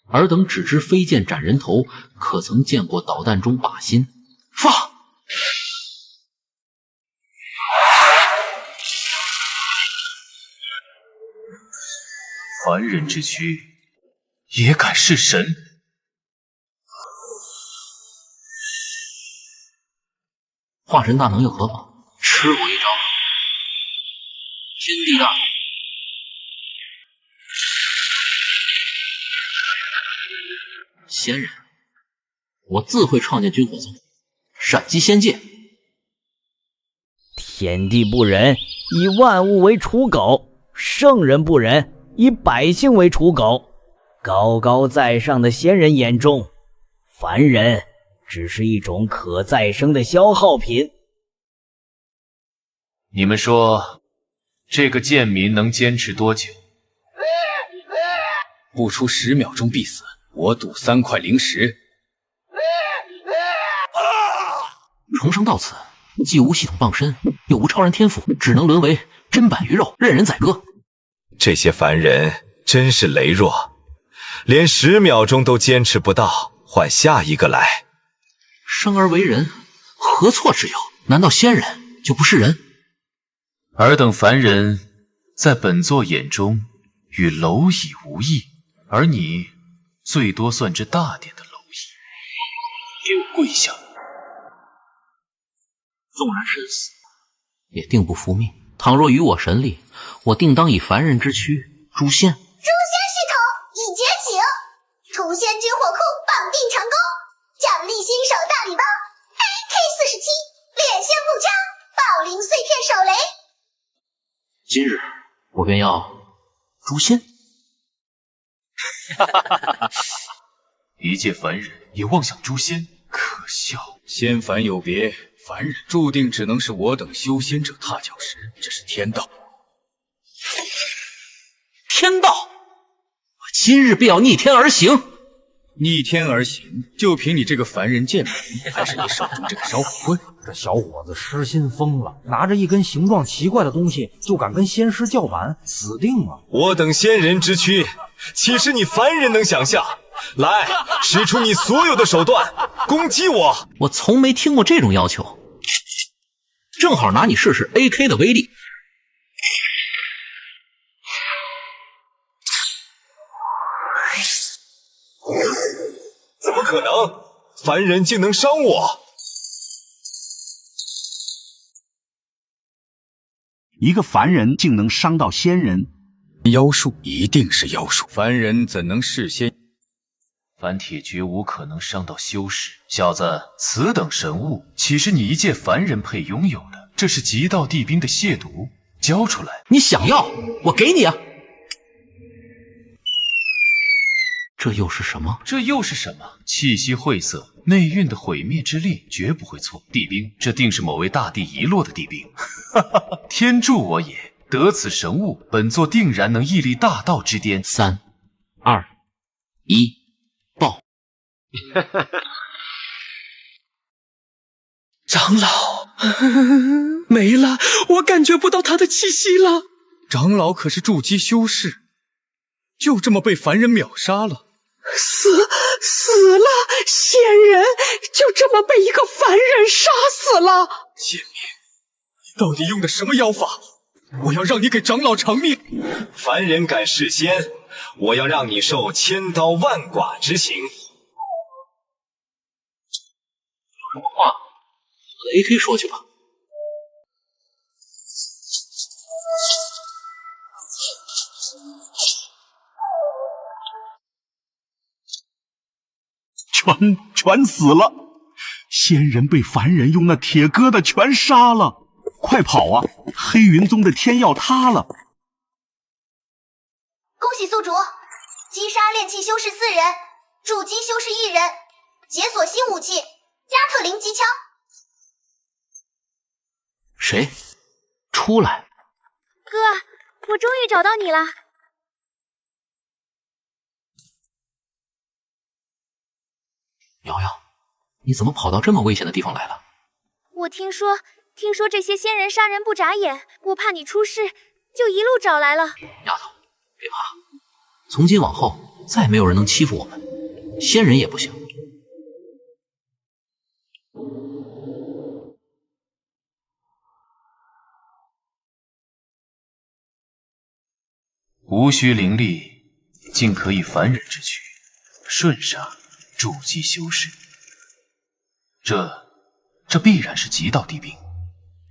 尔等只知飞剑斩人头，可曾见过导弹中靶心？放！凡人之躯，也敢弑神？化神大能又何妨？吃我一招！天地大同。仙人，我自会创建军火宗，闪击仙界。天地不仁，以万物为刍狗；圣人不仁，以百姓为刍狗。高高在上的仙人眼中，凡人只是一种可再生的消耗品。你们说，这个贱民能坚持多久？不出10秒钟必死，我赌3块灵石。重生到此，既无系统傍身，又无超然天赋，只能沦为砧板鱼肉，任人宰割。这些凡人真是羸弱，连10秒钟都坚持不到，换下一个来。生而为人，何错之有？难道仙人就不是人？尔等凡人，在本座眼中与蝼蚁无异，而你最多算只大点的蝼蚁。给我跪下！纵然身死，也定不复命。倘若与我神力，我定当以凡人之躯诛仙。诛仙系统已觉醒，除仙军火库绑定成功，奖励新手大礼包 AK47 烈仙步枪，宝灵碎片手雷。今日我便要诛仙。一介凡人也妄想诛仙，可笑！仙凡有别，凡人注定只能是我等修仙者踏脚石，这是天道。天道！我今日便要逆天而行。逆天而行，就凭你这个凡人贱民，还是你手中这个烧火棍？这小伙子失心疯了，拿着一根形状奇怪的东西就敢跟仙师叫板，死定了！我等仙人之躯，岂是你凡人能想象？来，使出你所有的手段攻击我！我从没听过这种要求，正好拿你试试 AK 的威力。怎么可能？凡人竟能伤我？一个凡人竟能伤到仙人，妖术一定是妖术，凡人怎能弑仙？凡铁绝无可能伤到修士。小子，此等神物，岂是你一介凡人配拥有的？这是极道帝兵的亵渎，交出来！你想要，我给你啊！这又是什么？这又是什么？气息晦涩，内蕴的毁灭之力绝不会错。帝兵，这定是某位大帝遗落的帝兵。哈哈，天助我也！得此神物，本座定然能屹立大道之巅。3、2、1，爆！长老，没了，我感觉不到他的气息了。长老可是筑基修士，就这么被凡人秒杀了。死了，仙人就这么被一个凡人杀死了。贱民，你到底用的什么妖法？我要让你给长老偿命！凡人敢弑仙，我要让你受千刀万剐之刑。有什么话，我的 AK 说去吧。全死了！仙人被凡人用那铁疙瘩全杀了！快跑啊！黑云宗的天要塌了！恭喜宿主，击杀炼器修士4人，筑基修士1人，解锁新武器加特林机枪。谁？出来！哥，我终于找到你了。瑶瑶，你怎么跑到这么危险的地方来了？我听说这些仙人杀人不眨眼，我怕你出事，就一路找来了。丫头，别怕，从今往后再没有人能欺负我们，仙人也不行。无需灵力，竟可以凡人之躯，瞬杀筑基修士。这必然是极道帝兵。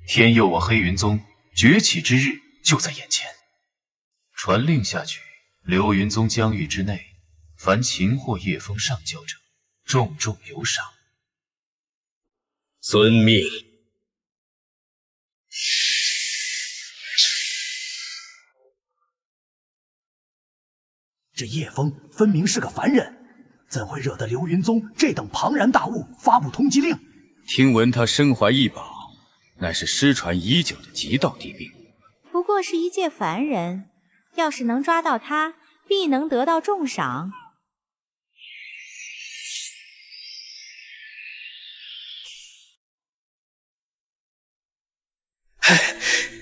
天佑我黑云宗崛起之日就在眼前。传令下去，流云宗疆域之内，凡擒获叶枫上交者，重重有赏。遵命。这叶枫分明是个凡人，怎会惹得流云宗这等庞然大物发布通缉令？听闻他身怀异宝，乃是失传已久的极道帝兵。不过是一介凡人，要是能抓到他，必能得到重赏。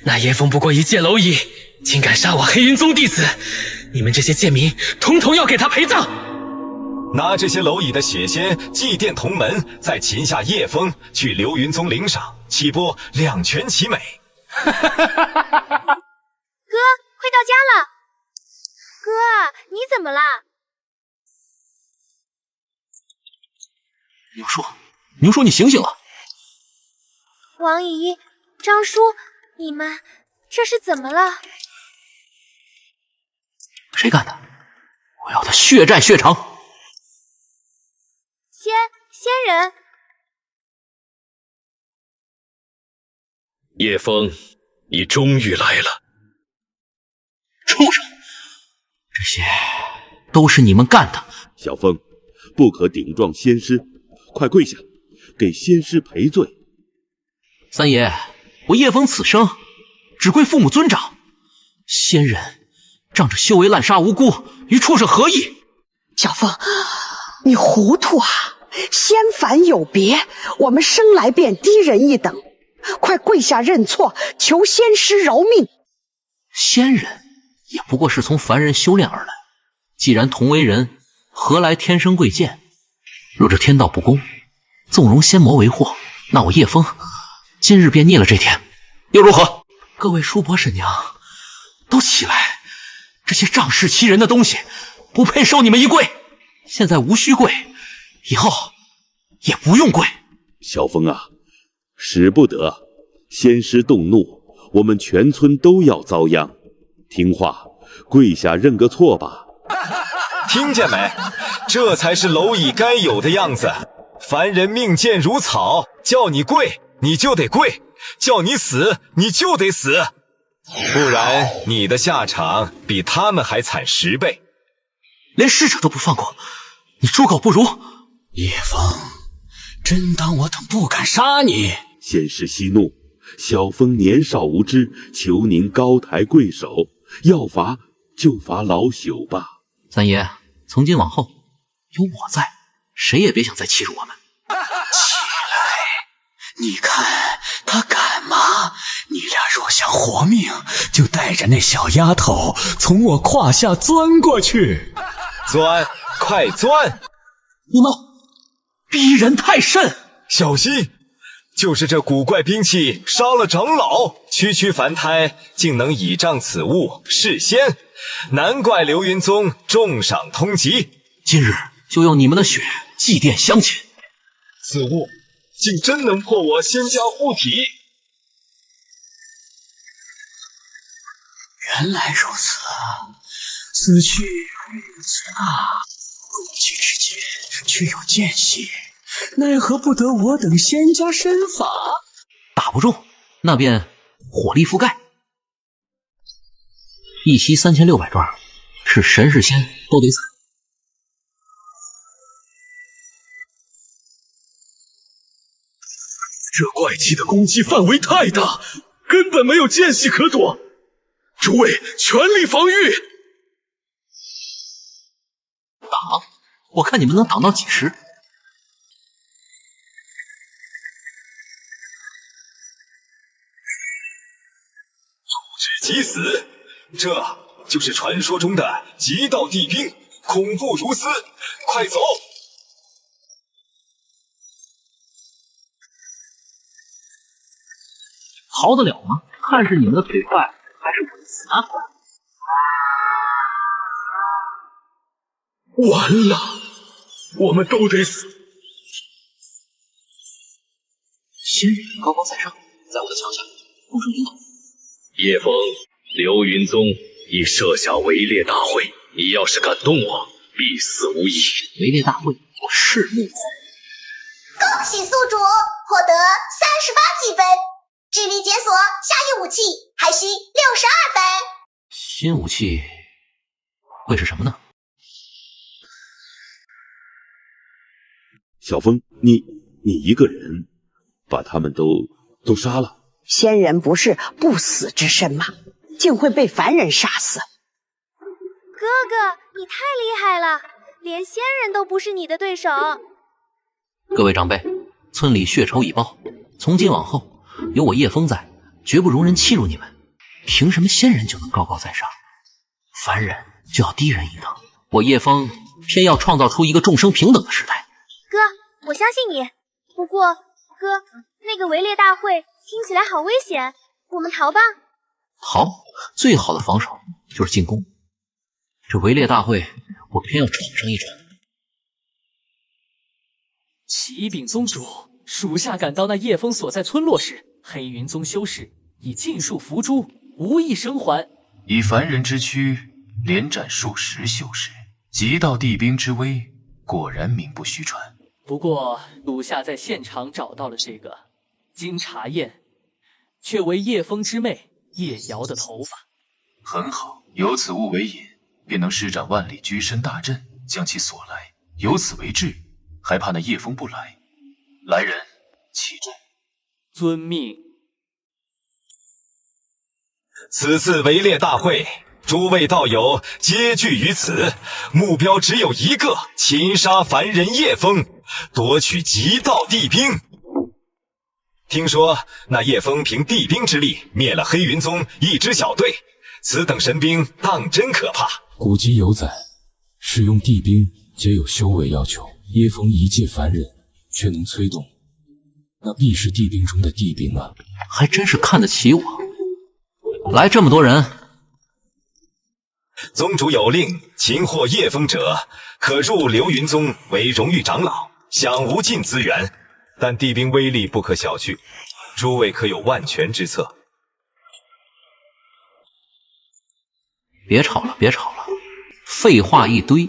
那叶枫不过一介蝼蚁，竟敢杀我黑云宗弟子！你们这些贱民，统统要给他陪葬！拿这些蝼蚁的血仙祭奠同门，再擒下叶枫，去流云宗领赏，岂不两全其美？哥，快到家了！哥，你怎么了？牛叔，你醒醒了！王姨、张叔，你们这是怎么了？谁干的？我要他血债血偿！仙人，叶枫，你终于来了！畜生！这些都是你们干的！小枫，不可顶撞仙师，快跪下，给仙师赔罪！三爷，我叶枫此生只归父母尊长，仙人仗着修为滥杀无辜，与畜生何异？小枫，你糊涂啊！仙凡有别，我们生来便低人一等，快跪下认错，求仙师饶命。仙人也不过是从凡人修炼而来，既然同为人，何来天生贵贱？若这天道不公，纵容仙魔为祸，那我叶枫今日便逆了这天，又如何？各位叔伯婶娘，都起来！这些仗势欺人的东西，不配受你们一跪。现在无需跪，以后也不用跪。小枫啊，使不得，仙师动怒，我们全村都要遭殃。听话，跪下认个错吧。听见没？这才是蝼蚁该有的样子。凡人命贱如草，叫你跪你就得跪，叫你死你就得死，不然你的下场比他们还惨10倍。连使者都不放过，你猪狗不如！叶枫，真当我等不敢杀你？仙师息怒，小枫年少无知，求您高抬贵手，要罚就罚老朽吧。三爷，从今往后有我在，谁也别想再欺辱我们。起来！你看他敢吗？你俩若想活命，就带着那小丫头从我胯下钻过去。钻，快钻！你们逼人太甚，小心！就是这古怪兵器杀了长老，区凡胎竟能倚仗此物是仙，难怪流云宗重赏通缉。今日就用你们的血祭奠乡亲。此物竟真能破我仙家护体！原来如此，此去如此大，过去之间却有间隙，奈何不得我等仙家身法？打不中，那便火力覆盖。一息3600桩，是神是仙都得死。这怪气的攻击范围太大，根本没有间隙可躲。诸位全力防御！挡？我看你们能挡到几时？不知即死，这就是传说中的极道帝兵，恐怖如斯，快走！逃得了吗？看是你们的腿快，还是我的死马快？完了，我们都得死！仙人高高在上，在我的墙下，风声领导。叶枫，流云宗已设下围猎大会，你要是敢动我，必死无疑。围猎大会，我拭目以待。恭喜宿主获得38积分，智力解锁下一武器还需62分。新武器会是什么呢？小风，你一个人把他们都杀了？仙人不是不死之身吗？竟会被凡人杀死？哥哥，你太厉害了，连仙人都不是你的对手。各位长辈，村里血仇已报，从今往后有我叶枫在，绝不容人欺辱你们。凭什么仙人就能高高在上，凡人就要低人一等？我叶枫偏要创造出一个众生平等的时代。哥，我相信你。不过，哥，那个围猎大会听起来好危险，我们逃吧。逃，最好的防守就是进攻。这围猎大会，我偏要闯上一闯。启禀宗主，属下赶到那叶枫所在村落时，黑云宗修士已尽数伏诛，无一生还。以凡人之躯连斩数十修士，极道地兵之威，果然名不虚传。不过，属下在现场找到了这个金茶砚，却为叶枫之妹叶瑶的头发。很好，有此物为引，便能施展万里居身大阵，将其锁来。有此为质，还怕那叶枫不来？来人，起阵。遵命。此次围猎大会，诸位道友皆聚于此，目标只有一个：擒杀凡人叶枫，夺取极道地兵。听说那叶枫凭地兵之力灭了黑云宗一支小队，此等神兵当真可怕。古籍有载，使用地兵皆有修为要求，叶枫一介凡人却能催动，那必是地兵中的地兵啊！还真是看得起我。来这么多人，宗主有令，擒获叶枫者，可入流云宗为荣誉长老，享无尽资源。但地兵威力不可小觑，诸位可有万全之策？别吵了，别吵了，废话一堆。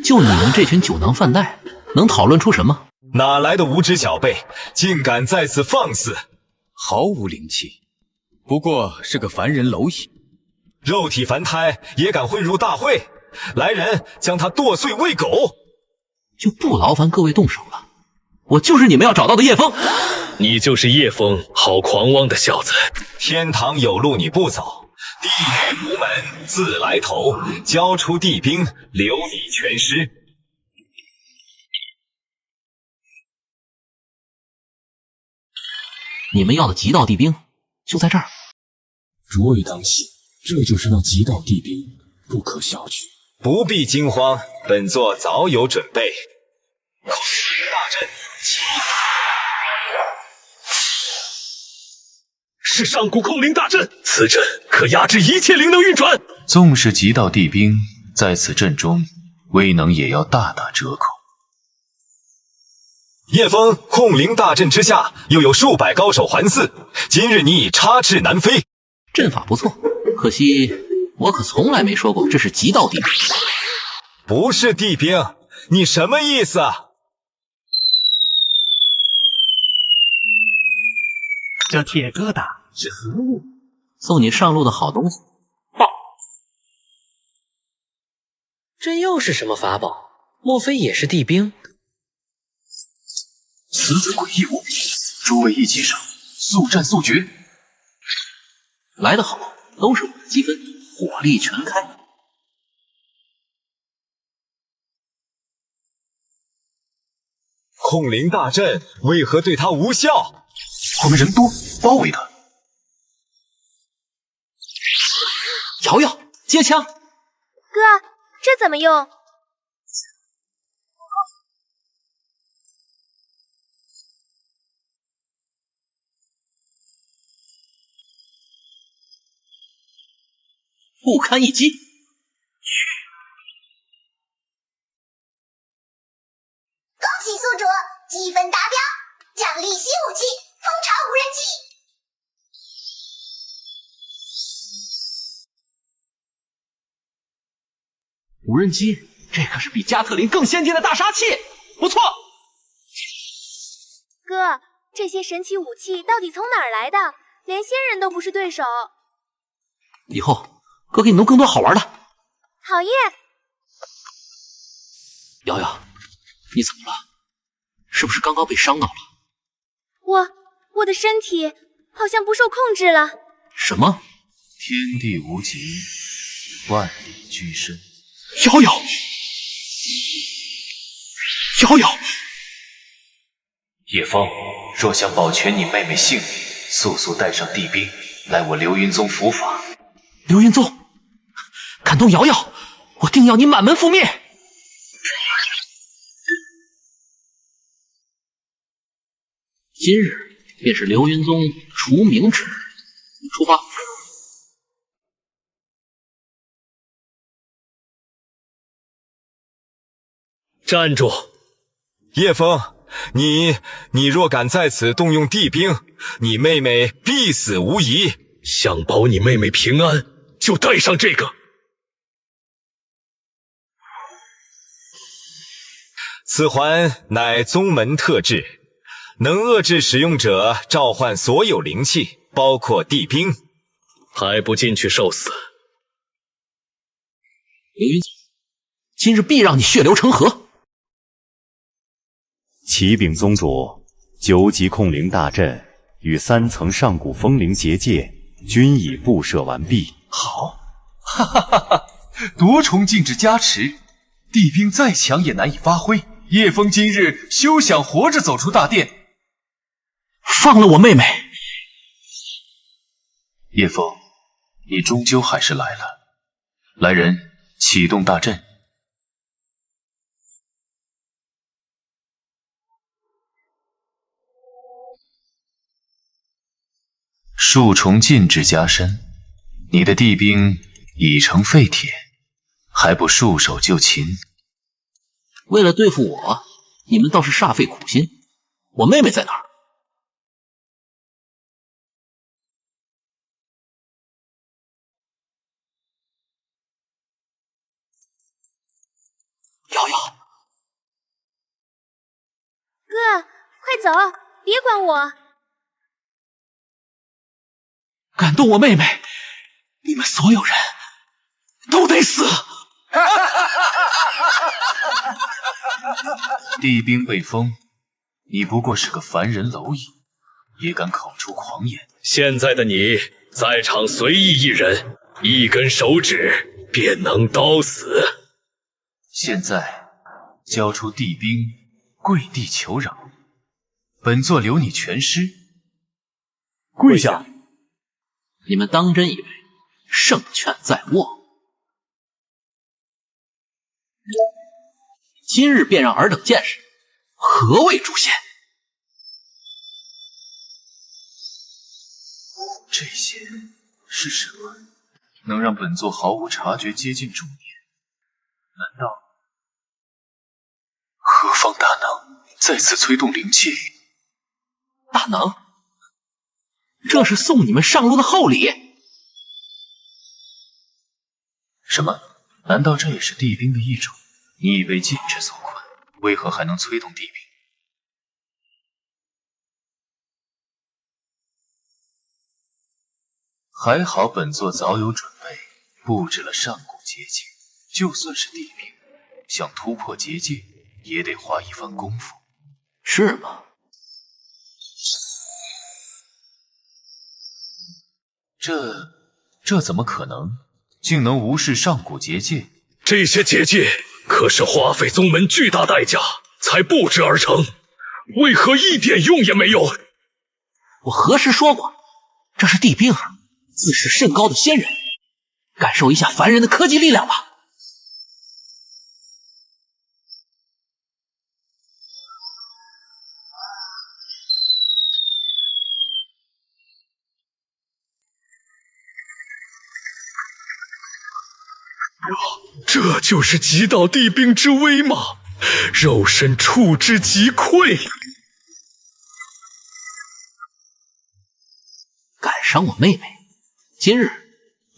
就你们这群酒囊饭袋，能讨论出什么？哪来的无知小辈，竟敢在此放肆！毫无灵气，不过是个凡人蝼蚁，肉体凡胎也敢混入大会？来人，将他剁碎喂狗！就不劳烦各位动手了，我就是你们要找到的叶枫。你就是叶枫，好狂妄的小子！天堂有路你不走，地狱无门自来投。交出地兵，留你全尸。你们要的极道地兵就在这儿。诸位当心，这就是那极道地兵，不可小觑。不必惊慌，本座早有准备。空灵大阵起！是上古空灵大阵，此阵可压制一切灵能运转。纵使极道地兵在此阵中，威能也要大打折扣。叶枫，控灵大阵之下，又有数百高手环伺，今日你已插翅难飞。阵法不错，可惜我可从来没说过这是极道地兵。不是地兵，你什么意思啊？这铁疙瘩是何物？送你上路的好东西。报。这又是什么法宝？莫非也是地兵？此处诡异无比，诸位一起上，速战速决。来得好，都是我的积分，火力全开。控灵大阵为何对他无效？后面人多，包围他。瑶瑶接枪。哥，这怎么用？不堪一击。恭喜宿主，积分达标，奖励新武器蜂巢无人机。无人机，这可是比加特林更先进的大杀器，不错。哥，这些神奇武器到底从哪儿来的？连仙人都不是对手。以后哥给你弄更多好玩的。好耶！瑶瑶，你怎么了？是不是刚刚被伤到了？我的身体好像不受控制了。什么？天地无极，万里居身。瑶瑶，瑶瑶，叶枫，若想保全你妹妹性命，速速带上地兵来我流云宗伏法。流云宗，敢动瑶瑶，我定要你满门覆灭！今日便是流云宗除名之日，出发。站住！叶枫，你若敢在此动用地兵，你妹妹必死无疑。想保你妹妹平安，就带上这个。此环乃宗门特制，能遏制使用者召唤所有灵气，包括地兵。还不进去受死！流云宗，今日必让你血流成河！启禀宗主，9级控灵大阵与3层上古风灵结界均已布设完毕。好，哈哈哈哈！多重禁制加持，地兵再强也难以发挥。叶枫今日休想活着走出大殿！放了我妹妹！叶枫，你终究还是来了。来人，启动大阵。数重禁制加深，你的地兵已成废铁，还不束手就擒？为了对付我，你们倒是煞费苦心。我妹妹在哪儿？瑶瑶，哥，快走，别管我！敢动我妹妹，你们所有人都得死！地兵被封，你不过是个凡人蝼蚁，也敢口出狂言？现在的你，在场随意一人，一根手指便能刀死。现在交出地兵，跪地求饶，本座留你全尸。跪下！你们当真以为胜券在握？今日便让尔等见识何谓诛仙！这些是什么？能让本座毫无察觉接近中年？难道何方大能再次催动灵气？大能？这是送你们上路的厚礼。什么？难道这也是地兵的一种？你已被禁制所困，为何还能催动地兵？还好本座早有准备，布置了上古结界。就算是地兵，想突破结界，也得花一番功夫。是吗？这怎么可能？竟能无视上古结界？这些结界可是花费宗门巨大代价才布置而成，为何一点用也没有？我何时说过？这是地兵，自视甚高的仙人，感受一下凡人的科技力量吧。这就是极道帝兵之威吗？肉身触之即溃。敢伤我妹妹，今日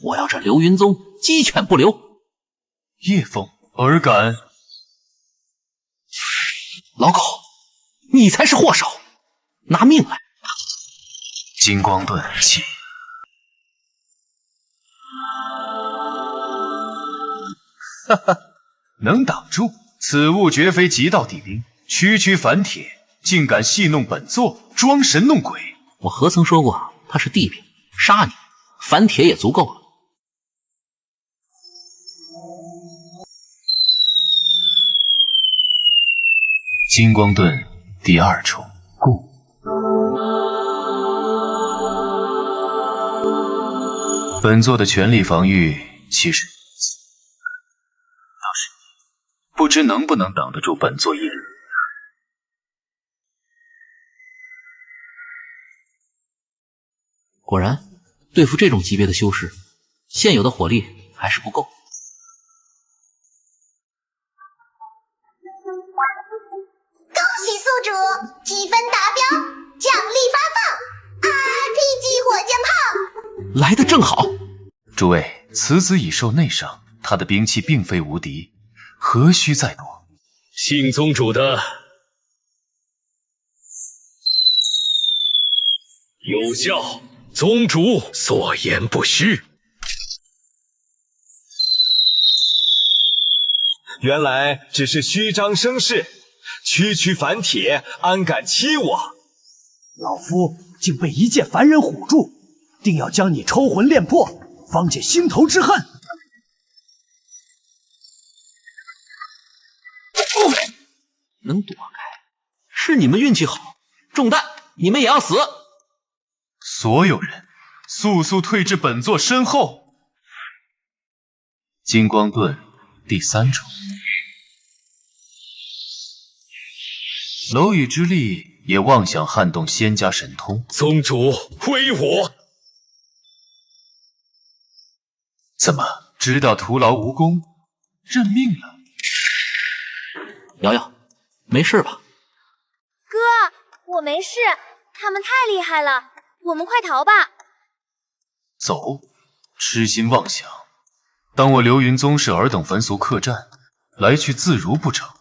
我要这流云宗鸡犬不留。叶枫，尔敢！老狗，你才是祸首，拿命来！金光盾起。哈哈，能挡住，此物绝非极道帝兵，区区凡铁，竟敢戏弄本座，装神弄鬼。我何曾说过他是帝兵？杀你，凡铁也足够了。金光盾第2重故。本座的全力防御其实倒是你，不知能不能挡得住本座一人。果然，对付这种级别的修士，现有的火力还是不够。恭喜宿主积分达标，奖励发放 RPG 火箭炮。来得正好。诸位，此子已受内伤，他的兵器并非无敌，何须再夺？信宗主的有效，宗主所言不虚。原来只是虚张声势，区区凡铁，安敢欺我？老夫竟被一介凡人唬住，定要将你抽魂炼魄，方解心头之恨。能躲开，是你们运气好。中弹，你们也要死。所有人速速退至本座身后。金光盾第3重。蝼蚁之力也妄想撼动仙家神通。宗主归我！怎么知道徒劳无功，认命了？瑶瑶，没事吧？哥，我没事，他们太厉害了，我们快逃吧。走，痴心妄想，当我流云宗是尔等凡俗客栈，来去自如不成？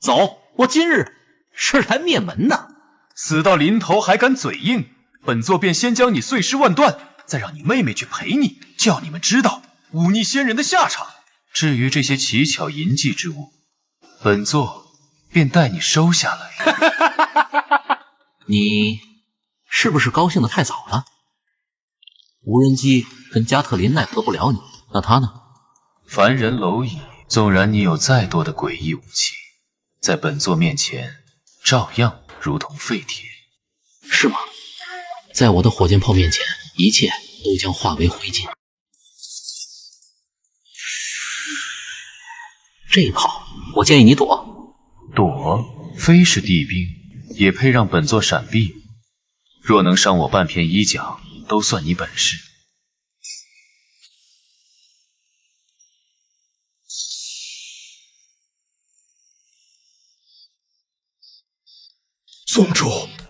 走，我今日是来灭门的。死到临头还敢嘴硬，本座便先将你碎尸万段，再让你妹妹去陪你，叫你们知道忤逆仙人的下场。至于这些奇巧淫技之物，本座便带你收下来。你是不是高兴得太早了？无人机跟加特林奈何不了你，那他呢？凡人蝼蚁，纵然你有再多的诡异武器，在本座面前照样如同废铁。是吗？在我的火箭炮面前，一切都将化为灰烬。这一炮，我建议你躲。躲？非是帝兵，也配让本座闪避？若能伤我半片衣甲，都算你本事。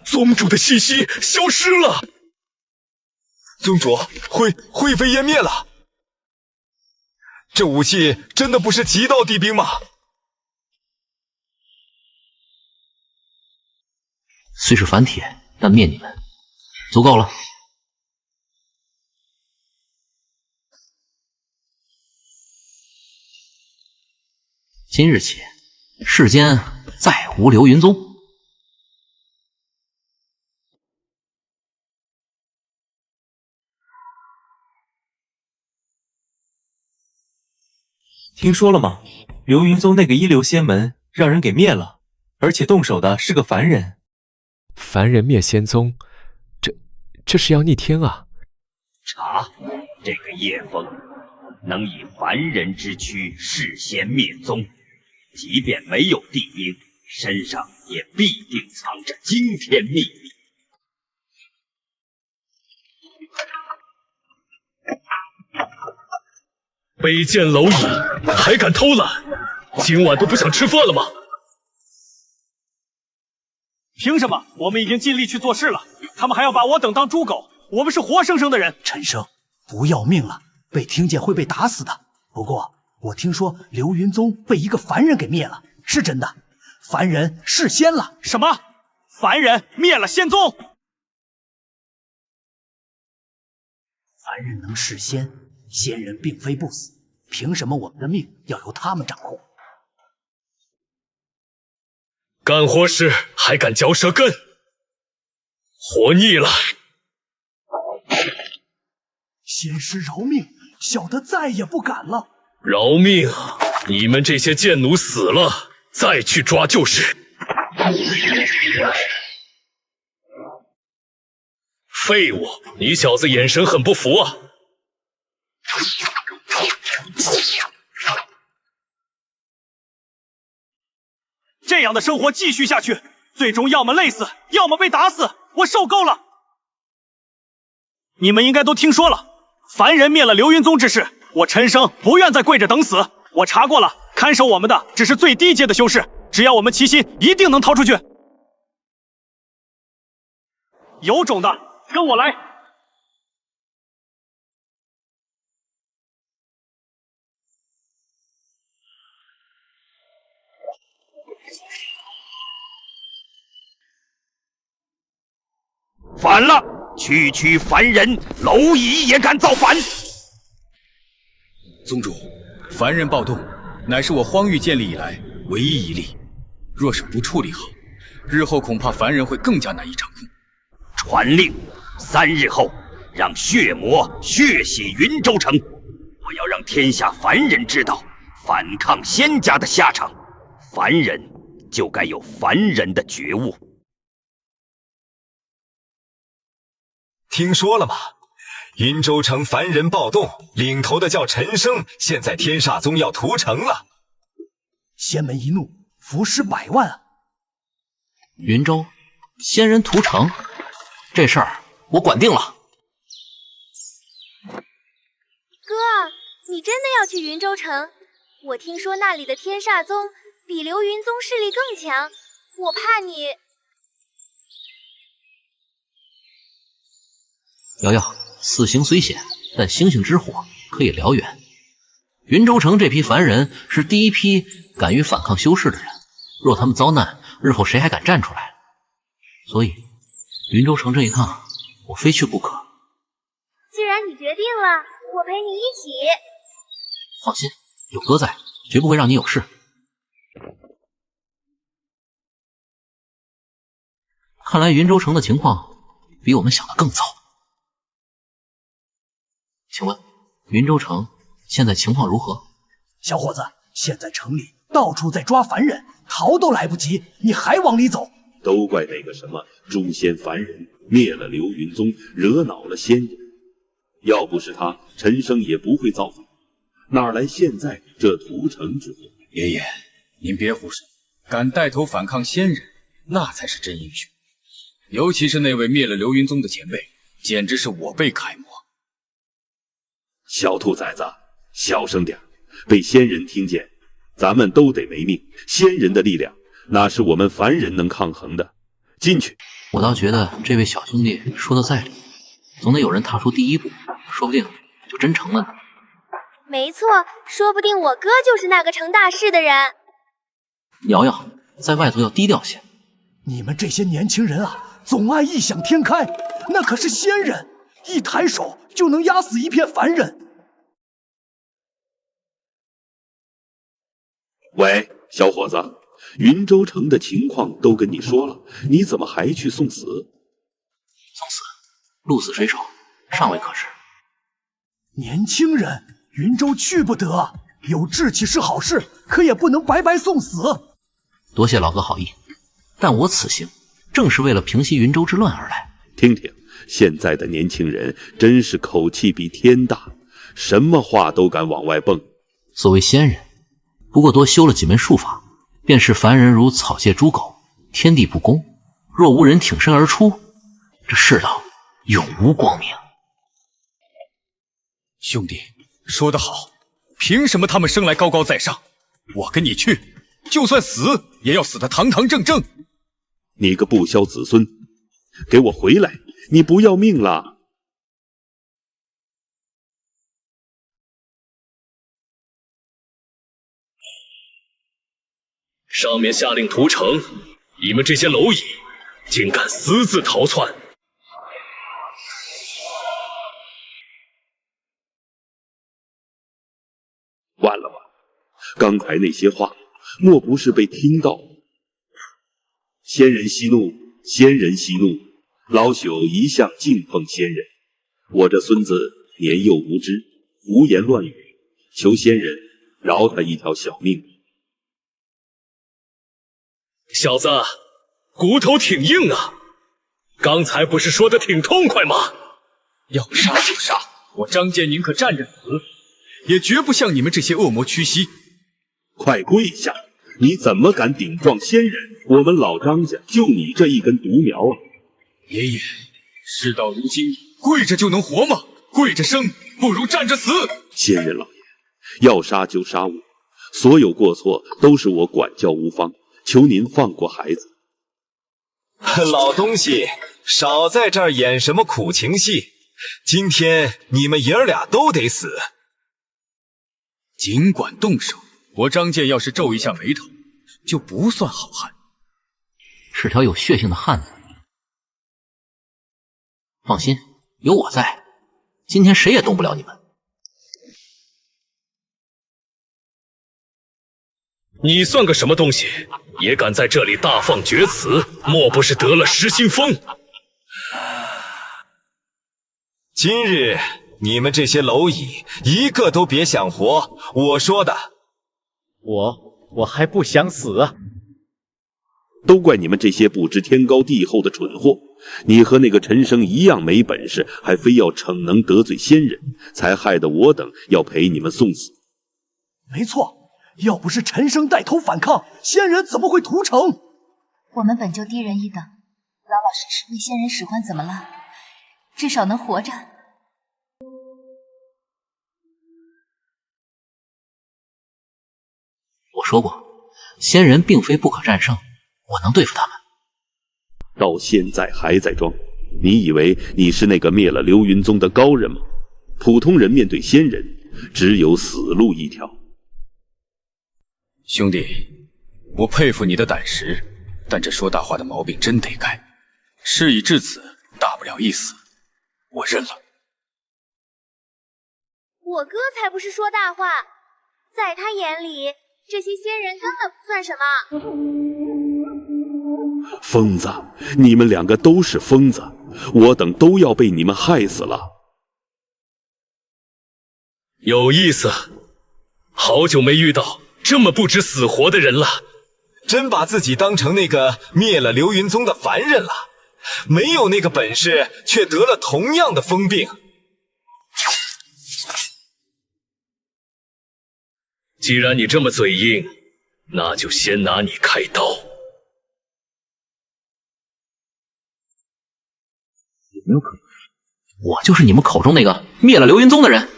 宗主的气息消失了。宗主灰飞烟灭了。这武器真的不是极道帝兵吗？虽是凡铁，但灭你们足够了。今日起，世间再无流云宗。听说了吗？流云宗那个一流仙门让人给灭了，而且动手的是个凡人。凡人灭仙宗，这是要逆天啊！查，这个叶枫能以凡人之躯弑仙灭宗，即便没有帝兵，身上也必定藏着惊天秘密。卑贱蝼蚁，还敢偷懒？今晚都不想吃饭了吗？凭什么？我们已经尽力去做事了，他们还要把我等当猪狗？我们是活生生的人。陈生，不要命了，被听见会被打死的。不过我听说流云宗被一个凡人给灭了，是真的。凡人弑仙了。什么？凡人灭了仙宗？凡人能弑仙，仙人并非不死，凭什么我们的命要由他们掌控？干活时还敢嚼舌根，活腻了！仙师饶命，小的再也不敢了。饶命！你们这些贱奴死了，再去抓就是。废物！你小子眼神很不服啊！这样的生活继续下去，最终要么累死，要么被打死，我受够了。你们应该都听说了，凡人灭了流云宗之事，我陈生不愿再跪着等死。我查过了，看守我们的只是最低阶的修士，只要我们齐心，一定能逃出去。有种的，跟我来！反了！区凡人蝼蚁也敢造反！宗主，凡人暴动乃是我荒域建立以来唯一一例，若是不处理好，日后恐怕凡人会更加难以掌控。传令，3日后让血魔血洗云州城，我要让天下凡人知道反抗仙家的下场。凡人就该有凡人的觉悟。听说了吗？云州城凡人暴动，领头的叫陈生，现在天煞宗要屠城了。仙门一怒，伏尸100万啊！云州仙人屠城，这事儿我管定了。哥，你真的要去云州城？我听说那里的天煞宗比流云宗势力更强，我怕你。瑶瑶，死刑虽险，但星星之火可以燎原。云州城这批凡人是第一批敢于反抗修士的人，若他们遭难，日后谁还敢站出来？所以，云州城这一趟，我非去不可。既然你决定了，我陪你一起。放心，有哥在，绝不会让你有事。看来云州城的情况比我们想的更糟。请问云州城现在情况如何？小伙子，现在城里到处在抓凡人，逃都来不及，你还往里走？都怪那个什么诛仙凡人灭了流云宗，惹恼了仙人。要不是他，陈生也不会造反，哪来现在这屠城之祸？爷爷，您别胡说，敢带头反抗仙人，那才是真英雄。尤其是那位灭了流云宗的前辈，简直是我辈楷模。小兔崽子，小声点，被仙人听见，咱们都得没命。仙人的力量，哪是我们凡人能抗衡的？进去！我倒觉得这位小兄弟说的在理，总得有人踏出第一步，说不定就真成了呢。没错，说不定我哥就是那个成大事的人。瑶瑶，在外头要低调些。你们这些年轻人啊，总爱异想天开，那可是仙人，一抬手就能压死一片凡人。喂，小伙子，云州城的情况都跟你说了，你怎么还去送死？送死，鹿死谁手，尚未可知。年轻人，云州去不得，有志气是好事，可也不能白白送死。多谢老哥好意，但我此行正是为了平息云州之乱而来。听听，现在的年轻人真是口气比天大，什么话都敢往外蹦。所谓仙人，不过多修了几门术法，便是凡人如草芥猪狗，天地不公。若无人挺身而出，这世道永无光明。兄弟，说得好，凭什么他们生来高高在上？我跟你去，就算死也要死得堂堂正正。你个不孝子孙，给我回来！你不要命了？上面下令屠城，你们这些蝼蚁竟敢私自逃窜！完了吧！刚才那些话，莫不是被听到？仙人息怒，仙人息怒。老朽一向敬奉仙人，我这孙子年幼无知，胡言乱语，求仙人饶他一条小命。小子，骨头挺硬啊！刚才不是说的挺痛快吗？要杀就杀，我张健宁可站着死，也绝不向你们这些恶魔屈膝。快跪下！你怎么敢顶撞仙人？我们老张家就你这一根独苗啊！爷爷，事到如今，跪着就能活吗？跪着生不如站着死。仙人老爷，要杀就杀我，所有过错都是我管教无方，求您放过孩子。老东西，少在这儿演什么苦情戏！今天你们爷儿俩都得死。尽管动手，我张健要是皱一下眉头，就不算好汉，是条有血性的汉子。放心，有我在，今天谁也动不了你们。你算个什么东西，也敢在这里大放厥词？莫不是得了失心疯？今日你们这些蝼蚁，一个都别想活！我说的。我还不想死啊！都怪你们这些不知天高地厚的蠢货！你和那个陈生一样没本事，还非要逞能得罪仙人，才害得我等要陪你们送死。没错，要不是陈生带头反抗，仙人怎么会屠城？我们本就低人一等，老老实实为仙人使唤怎么了？至少能活着。我说过，仙人并非不可战胜，我能对付他们。到现在还在装，你以为你是那个灭了流云宗的高人吗？普通人面对仙人，只有死路一条。兄弟，我佩服你的胆识，但这说大话的毛病真得改。事已至此，大不了一死，我认了。我哥才不是说大话，在他眼里，这些仙人根本不算什么。疯子，你们两个都是疯子，我等都要被你们害死了。有意思，好久没遇到这么不知死活的人了。真把自己当成那个灭了流云宗的凡人了，没有那个本事，却得了同样的疯病。既然你这么嘴硬，那就先拿你开刀。有没有可能，我就是你们口中那个灭了流云宗的人？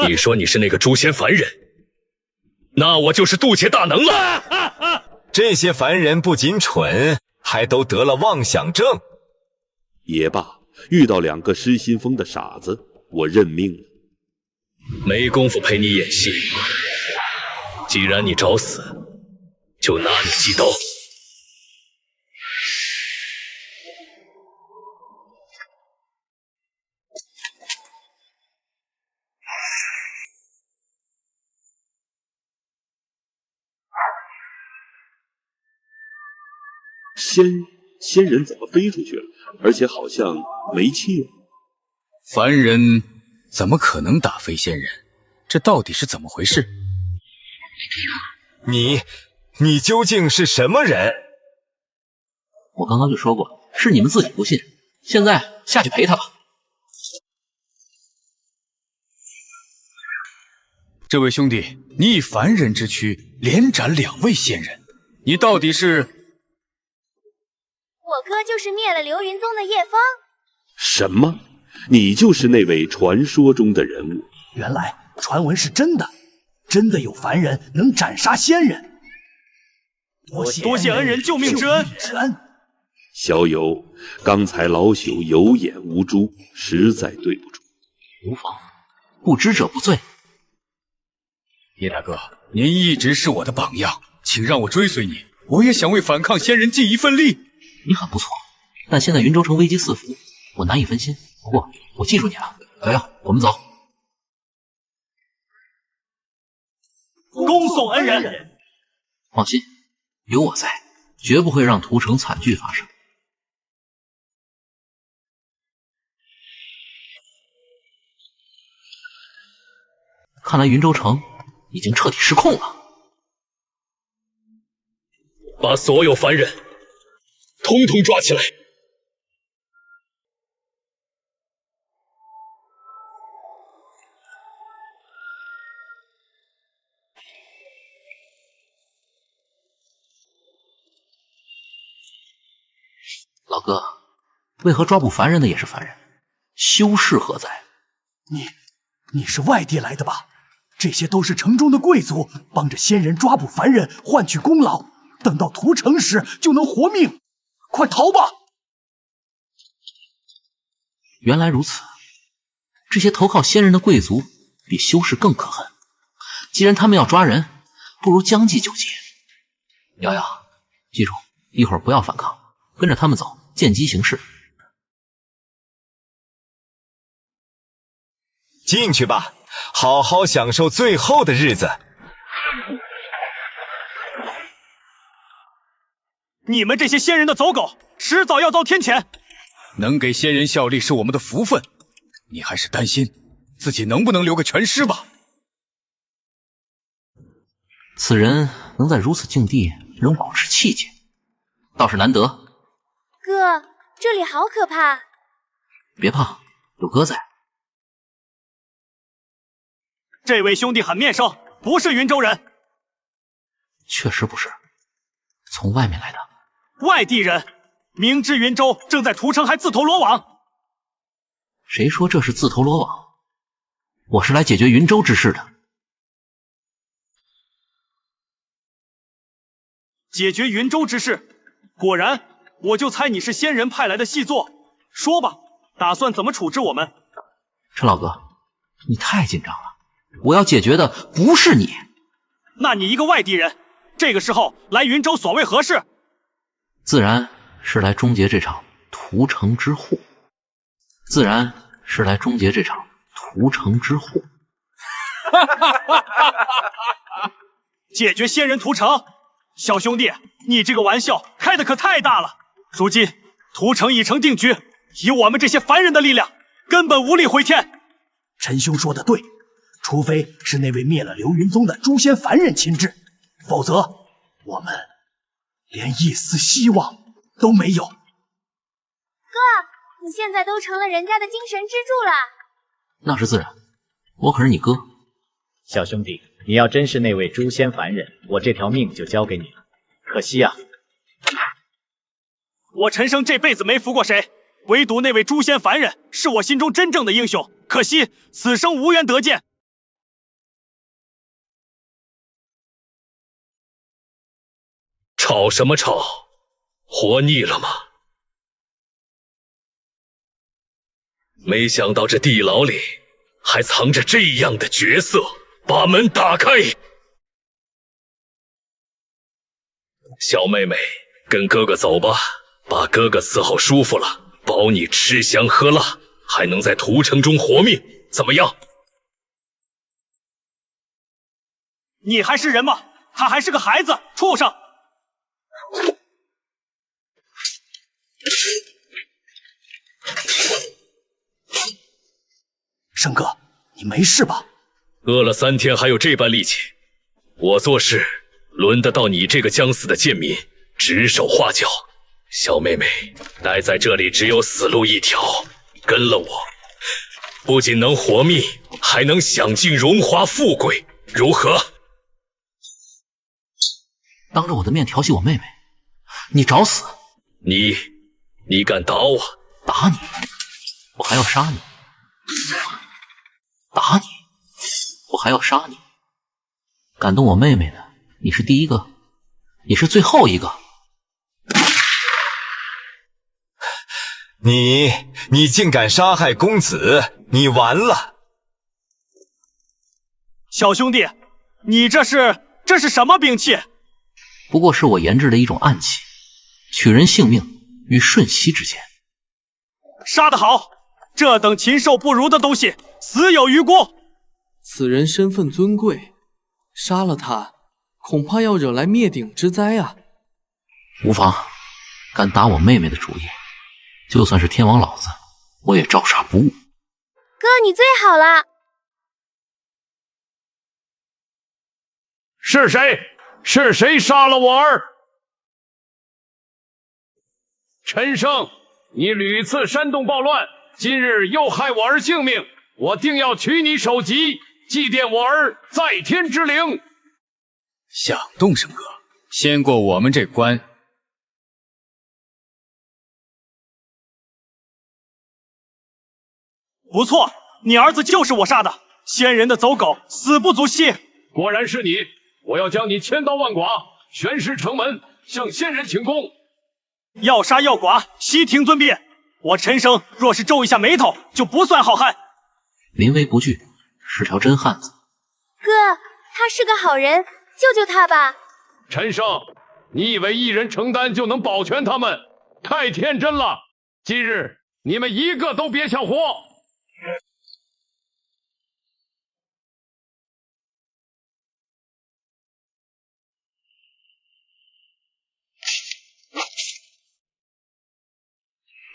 你说你是那个诛仙凡人，那我就是渡劫大能了。这些凡人不仅蠢，还都得了妄想症。也罢，遇到两个失心疯的傻子，我认命了。没工夫陪你演戏，既然你找死，就拿你击刀。仙人怎么飞出去了？而且好像没气了。凡人怎么可能打飞仙人？这到底是怎么回事？你究竟是什么人？我刚刚就说过，是你们自己不信。现在下去陪他吧。这位兄弟，你以凡人之躯连斩2位仙人，你到底是？我哥就是灭了流云宗的叶枫。什么？你就是那位传说中的人物。原来传闻是真的，真的有凡人能斩杀仙人。多谢恩人救命之恩。小友，刚才老朽有眼无珠，实在对不住。无妨，不知者不罪。叶大哥，您一直是我的榜样，请让我追随你，我也想为反抗仙人尽一份力。你很不错，但现在云州城危机四伏，我难以分心。不过我记住你了。小友，我们走。恭送恩人。放心，有我在，绝不会让屠城惨剧发生。看来云州城已经彻底失控了。把所有凡人统统抓起来！老哥，为何抓捕凡人的也是凡人？修士何在？你是外地来的吧？这些都是城中的贵族，帮着仙人抓捕凡人，换取功劳。等到屠城时就能活命，快逃吧！原来如此，这些投靠仙人的贵族比修士更可恨。既然他们要抓人，不如将计就计。瑶瑶，记住，一会儿不要反抗，跟着他们走，见机行事。进去吧，好好享受最后的日子。你们这些仙人的走狗，迟早要遭天谴。能给仙人效力是我们的福分，你还是担心自己能不能留个全尸吧？此人能在如此境地仍保持气节，倒是难得。哥，这里好可怕。别怕，有哥在。这位兄弟很面生，不是云州人。确实不是，从外面来的。外地人，明知云州正在屠城，还自投罗网。谁说这是自投罗网？我是来解决云州之事的。解决云州之事，果然，我就猜你是仙人派来的细作。说吧，打算怎么处置我们？陈老哥，你太紧张了，我要解决的不是你。那你一个外地人，这个时候来云州所谓何事？自然是来终结这场屠城之祸。解决仙人屠城？小兄弟，你这个玩笑开的可太大了。如今屠城已成定局，以我们这些凡人的力量，根本无力回天。陈兄说的对，除非是那位灭了流云宗的诛仙凡人亲至，否则我们连一丝希望都没有。哥，你现在都成了人家的精神支柱了。那是自然，我可是你哥。小兄弟，你要真是那位诛仙凡人，我这条命就交给你了。可惜啊，我陈生这辈子没服过谁，唯独那位诛仙凡人是我心中真正的英雄。可惜此生无缘得见。吵什么吵？活腻了吗？没想到这地牢里还藏着这样的角色，把门打开。小妹妹，跟哥哥走吧，把哥哥伺候舒服了，保你吃香喝辣，还能在屠城中活命，怎么样？你还是人吗？他还是个孩子，畜生！生哥，你没事吧？饿了3天还有这般力气，我做事轮得到你这个将死的贱民指手画脚？小妹妹，待在这里只有死路一条，跟了我，不仅能活命，还能享尽荣华富贵，如何？当着我的面调戏我妹妹，你找死！你敢打我？打你！我还要杀你；打你，我还要杀你。敢动我妹妹的，你是第一个，也是最后一个。你竟敢杀害公子，你完了！小兄弟，你这是什么兵器？不过是我研制的一种暗器，取人性命于瞬息之间。杀得好！这等禽兽不如的东西，死有余辜。此人身份尊贵，杀了他，恐怕要惹来灭顶之灾啊！无妨，敢打我妹妹的主意，就算是天王老子，我也照杀不误。哥，你最好了。是谁？是谁杀了我儿？陈胜，你屡次煽动暴乱，今日又害我儿性命，我定要取你首级，祭奠我儿在天之灵。想动胜哥，先过我们这关。不错，你儿子就是我杀的，仙人的走狗，死不足惜。果然是你，我要将你千刀万剐，悬尸城门，向仙人请功。要杀要剐，悉听尊便。我陈生若是皱一下眉头，就不算好汉。临危不惧，是条真汉子。哥，他是个好人，救救他吧。陈胜，你以为一人承担就能保全他们？太天真了！今日你们一个都别想活！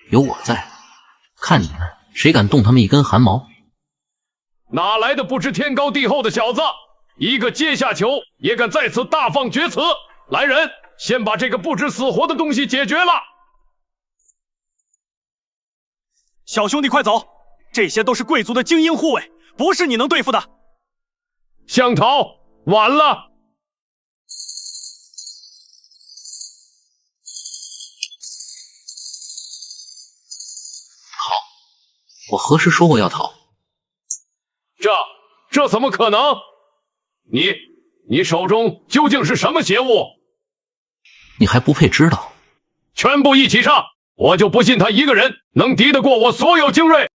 有我在，看你们谁敢动他们一根汗毛！哪来的不知天高地厚的小子？一个阶下囚也敢在此大放厥词！来人，先把这个不知死活的东西解决了！小兄弟快走，这些都是贵族的精英护卫，不是你能对付的。向逃，晚了！我何时说过要逃？这怎么可能？你手中究竟是什么邪物？你还不配知道。全部一起上，我就不信他一个人能敌得过我所有精锐。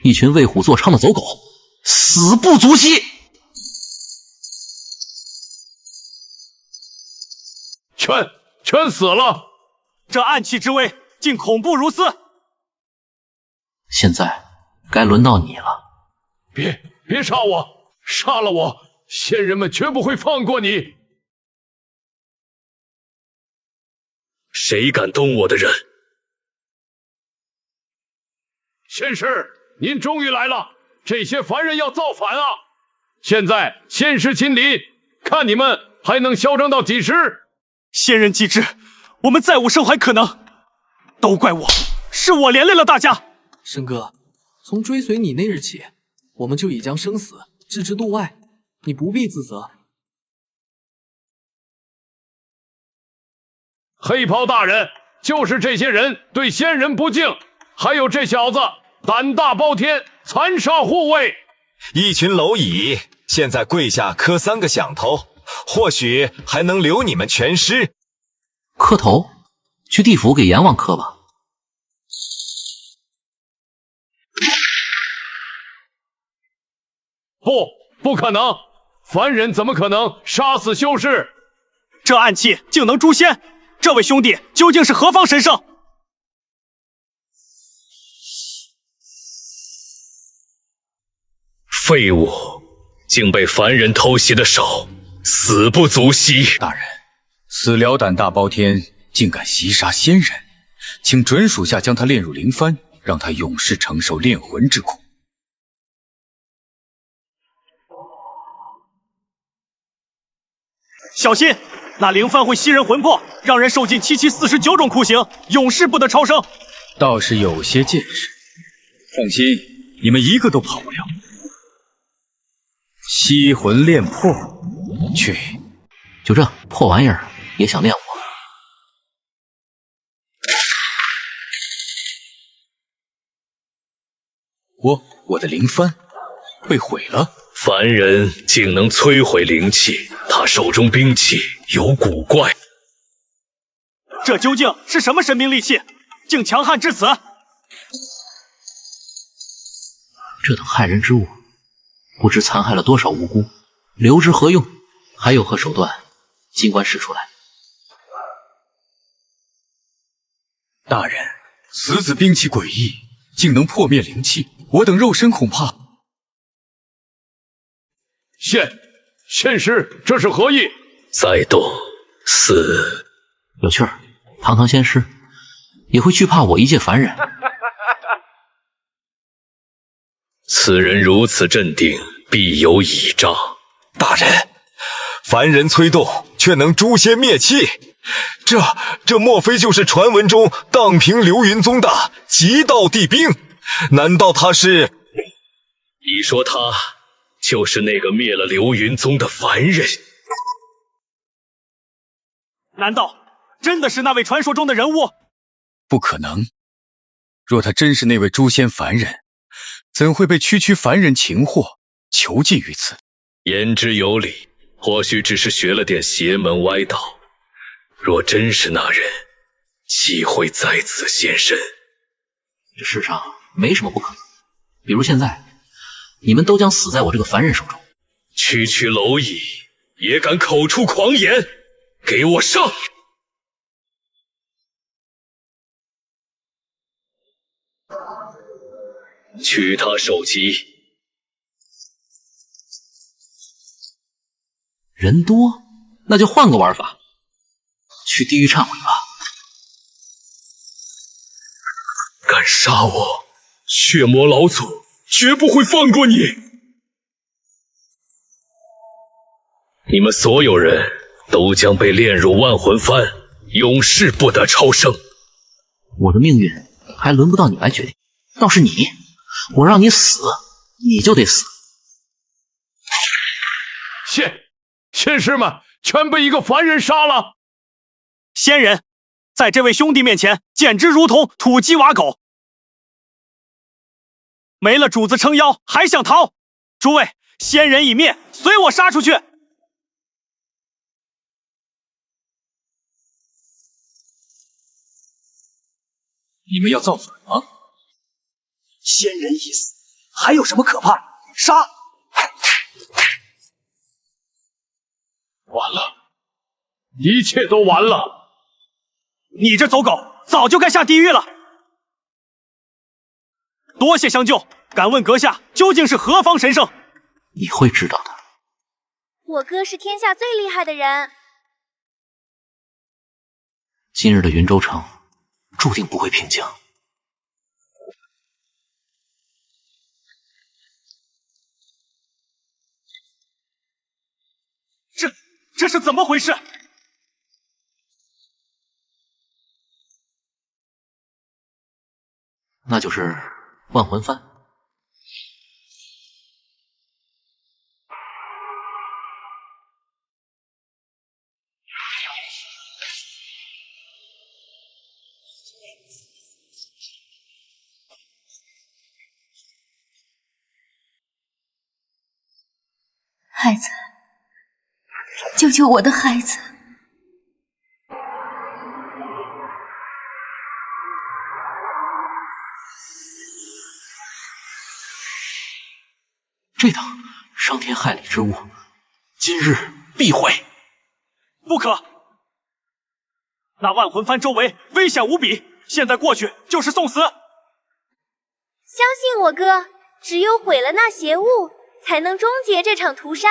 一群为虎作伥的走狗，死不足惜。全死了！这暗器之威，竟恐怖如斯！现在该轮到你了。别杀我！杀了我，仙人们绝不会放过你！谁敢动我的人？仙师，您终于来了！这些凡人要造反啊！现在仙师亲临，看你们还能嚣张到几时？仙人既至，我们再无生还可能。都怪我，是我连累了大家。申哥，从追随你那日起，我们就已将生死置之度外，你不必自责。黑袍大人，就是这些人对仙人不敬，还有这小子胆大包天，残杀护卫。一群蝼蚁，现在跪下磕3个响头，或许还能留你们全尸。磕头？去地府给阎王磕吧。不可能！凡人怎么可能杀死修士？这暗器竟能诛仙，这位兄弟究竟是何方神圣？废物，竟被凡人偷袭的手，死不足惜。大人，此辽胆大包天，竟敢袭杀仙人，请准属下将他炼入灵幡，让他永世承受炼魂之苦。小心，那灵幡会吸人魂魄，让人受尽749种酷刑，永世不得超生。倒是有些见识。放心，你们一个都跑不了。吸魂炼魄，去！就这破玩意儿也想炼我？我的灵幡被毁了。凡人竟能摧毁灵气，他手中兵器有古怪。这究竟是什么神兵利器，竟强悍至此？这等害人之物，不知残害了多少无辜，留之何用？还有何手段，尽管使出来。大人，此子兵器诡异，竟能破灭灵气，我等肉身恐怕……仙师，这是何意？再动，死！有趣儿，堂堂仙师也会惧怕我一介凡人？此人如此镇定，必有倚仗。大人，凡人催动，却能诛仙灭气，这莫非就是传闻中荡平流云宗的极道帝兵？难道他是？你说他就是那个灭了流云宗的凡人？难道真的是那位传说中的人物？不可能！若他真是那位诛仙凡人，怎会被区区凡人擒获，囚禁于此？言之有理，或许只是学了点邪门歪道。若真是那人，岂会在此现身？这世上没什么不可能，比如现在，你们都将死在我这个凡人手中。区区蝼蚁也敢口出狂言，给我上！取他首级。人多，那就换个玩法，去地狱忏悔吧。敢杀我，血魔老祖绝不会放过你！你们所有人都将被炼入万魂幡，永世不得超生。我的命运还轮不到你来决定，倒是你，我让你死，你就得死。仙师们全被一个凡人杀了。仙人在这位兄弟面前简直如同土鸡瓦狗，没了主子撑腰还想逃？诸位，仙人已灭，随我杀出去！你们要造反吗？仙人已死，还有什么可怕？杀！完了，一切都完了！你这走狗，早就该下地狱了！多谢相救，敢问阁下究竟是何方神圣？你会知道的。我哥是天下最厉害的人。今日的云州城注定不会平静。这是怎么回事？那就是万魂幡。孩子，救救我的孩子！这等伤天害理之物，今日必毁！不可！那万魂幡周围危险无比，现在过去就是送死。相信我哥，只有毁了那邪物，才能终结这场屠杀。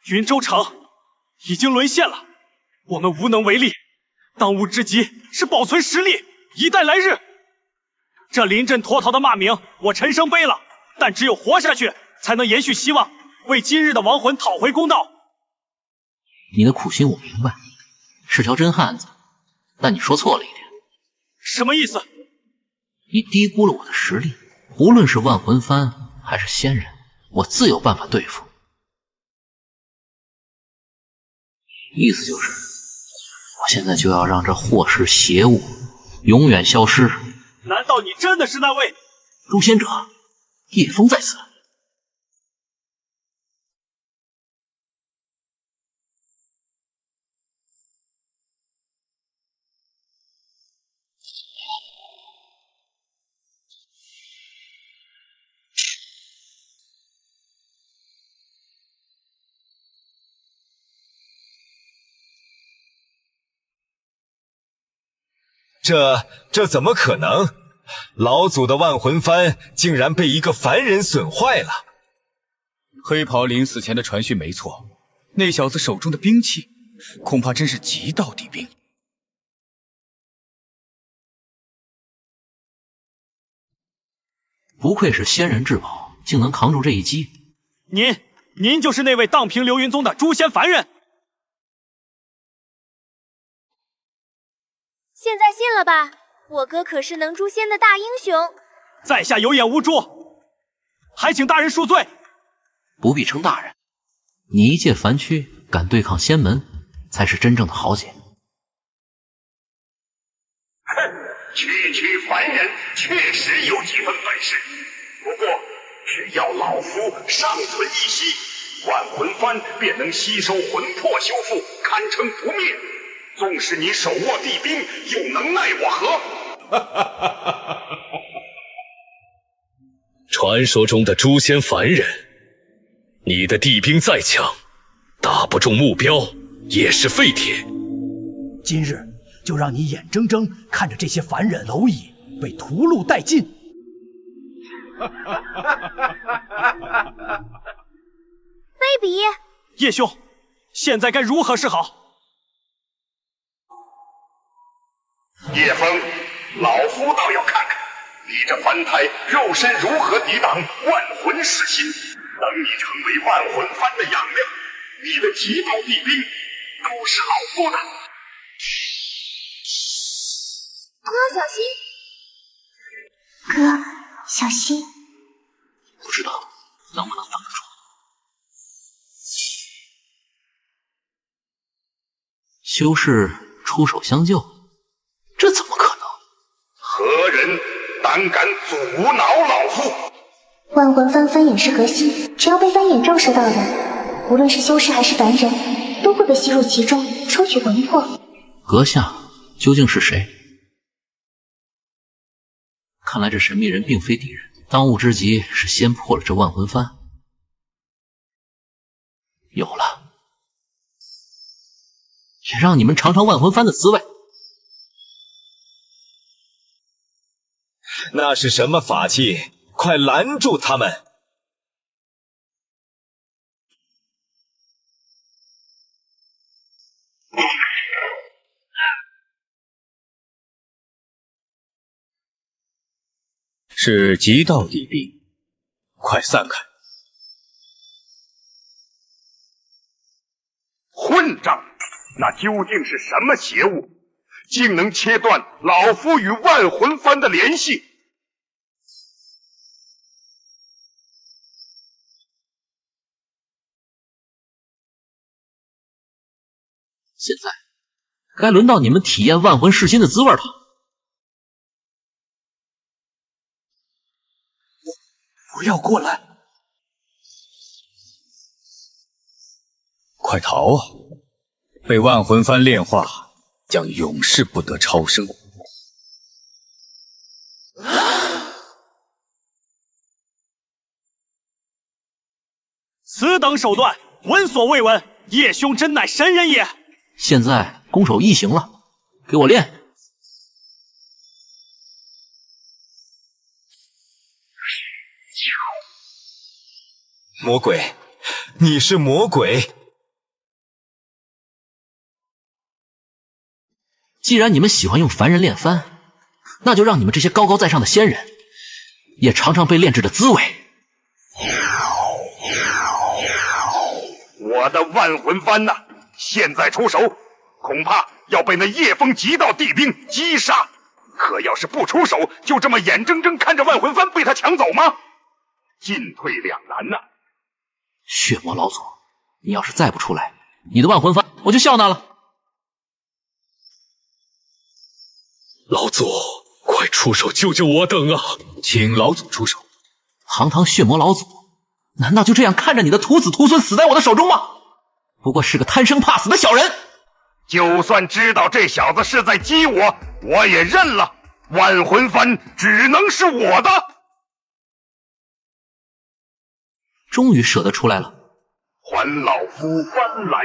云州城已经沦陷了，我们无能为力。当务之急是保存实力，以待来日。这临阵脱逃的骂名，我陈生背了，但只有活下去，才能延续希望，为今日的亡魂讨回公道。你的苦心我明白，是条真汉子，但你说错了一点。什么意思？你低估了我的实力，无论是万魂幡还是仙人，我自有办法对付。意思就是，我现在就要让这祸事邪物永远消失。难道你真的是那位诛仙者？叶枫在此。这怎么可能？老祖的万魂幡竟然被一个凡人损坏了。黑袍临死前的传讯没错，那小子手中的兵器恐怕真是极道地兵。不愧是仙人至宝，竟能扛住这一击。您就是那位荡平流云宗的诛仙凡人？现在信了吧？我哥可是能诛仙的大英雄。在下有眼无珠，还请大人恕罪。不必称大人，你一介凡躯，敢对抗仙门，才是真正的豪杰。区凡人确实有几分本事，不过只要老夫尚存一息，万魂幡便能吸收魂魄修复，堪称不灭。纵使你手握地兵，又能奈我何？传说中的诛仙凡人，你的地兵再强，打不中目标也是废铁。今日就让你眼睁睁看着这些凡人蝼蚁被屠戮殆尽。卑鄙！叶兄，现在该如何是好？叶枫，老夫倒要看看你这凡胎肉身如何抵挡万魂噬心。等你成为万魂幡的养料，你的极道地兵都是老夫的。哥，小心！哥，小心！不知道能不能防得住。修士出手相救，这怎么可能？何人胆敢阻挠老夫？万魂幡翻眼是核心，只要被翻眼照射到的，无论是修士还是凡人，都会被吸入其中，抽取魂魄。阁下究竟是谁？看来这神秘人并非敌人，当务之急是先破了这万魂幡。有了，也让你们尝尝万魂幡的滋味。那是什么法器？快拦住他们！是极道地兵，快散开！混账！那究竟是什么邪物，竟能切断老夫与万魂幡的联系？现在该轮到你们体验万魂噬心的滋味了。不要过来！快逃啊！被万魂幡炼化，将永世不得超生。此等手段，闻所未闻。叶兄真乃神人也！现在攻守一行了，给我练！魔鬼，你是魔鬼！既然你们喜欢用凡人炼幡，那就让你们这些高高在上的仙人也尝尝被炼制的滋味。我的万魂幡呐，现在出手，恐怕要被那叶枫极道地兵击杀。可要是不出手，就这么眼睁睁看着万魂幡被他抢走吗？进退两难呐！血魔老祖，你要是再不出来，你的万魂幡我就笑纳了。老祖，快出手救救我等啊！请老祖出手，堂堂血魔老祖，难道就这样看着你的徒子徒孙死在我的手中吗？不过是个贪生怕死的小人。就算知道这小子是在激我，我也认了。万魂幡只能是我的。终于舍得出来了。还老夫幡来。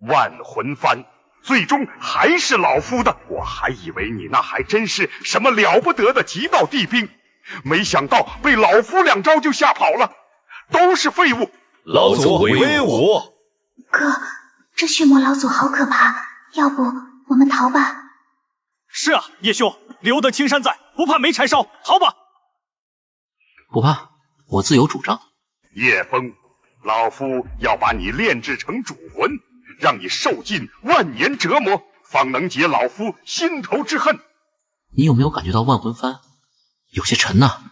万魂幡最终还是老夫的，我还以为你那还真是什么了不得的极道地兵，没想到被老夫2招就吓跑了，都是废物。老祖威武！哥，这血魔老祖好可怕，要不我们逃吧？是啊，叶兄，留得青山在，不怕没柴烧，逃吧！不怕，我自有主张。叶枫，老夫要把你炼制成主魂，让你受尽万年折磨，方能解老夫心头之恨。你有没有感觉到万魂幡有些沉呐？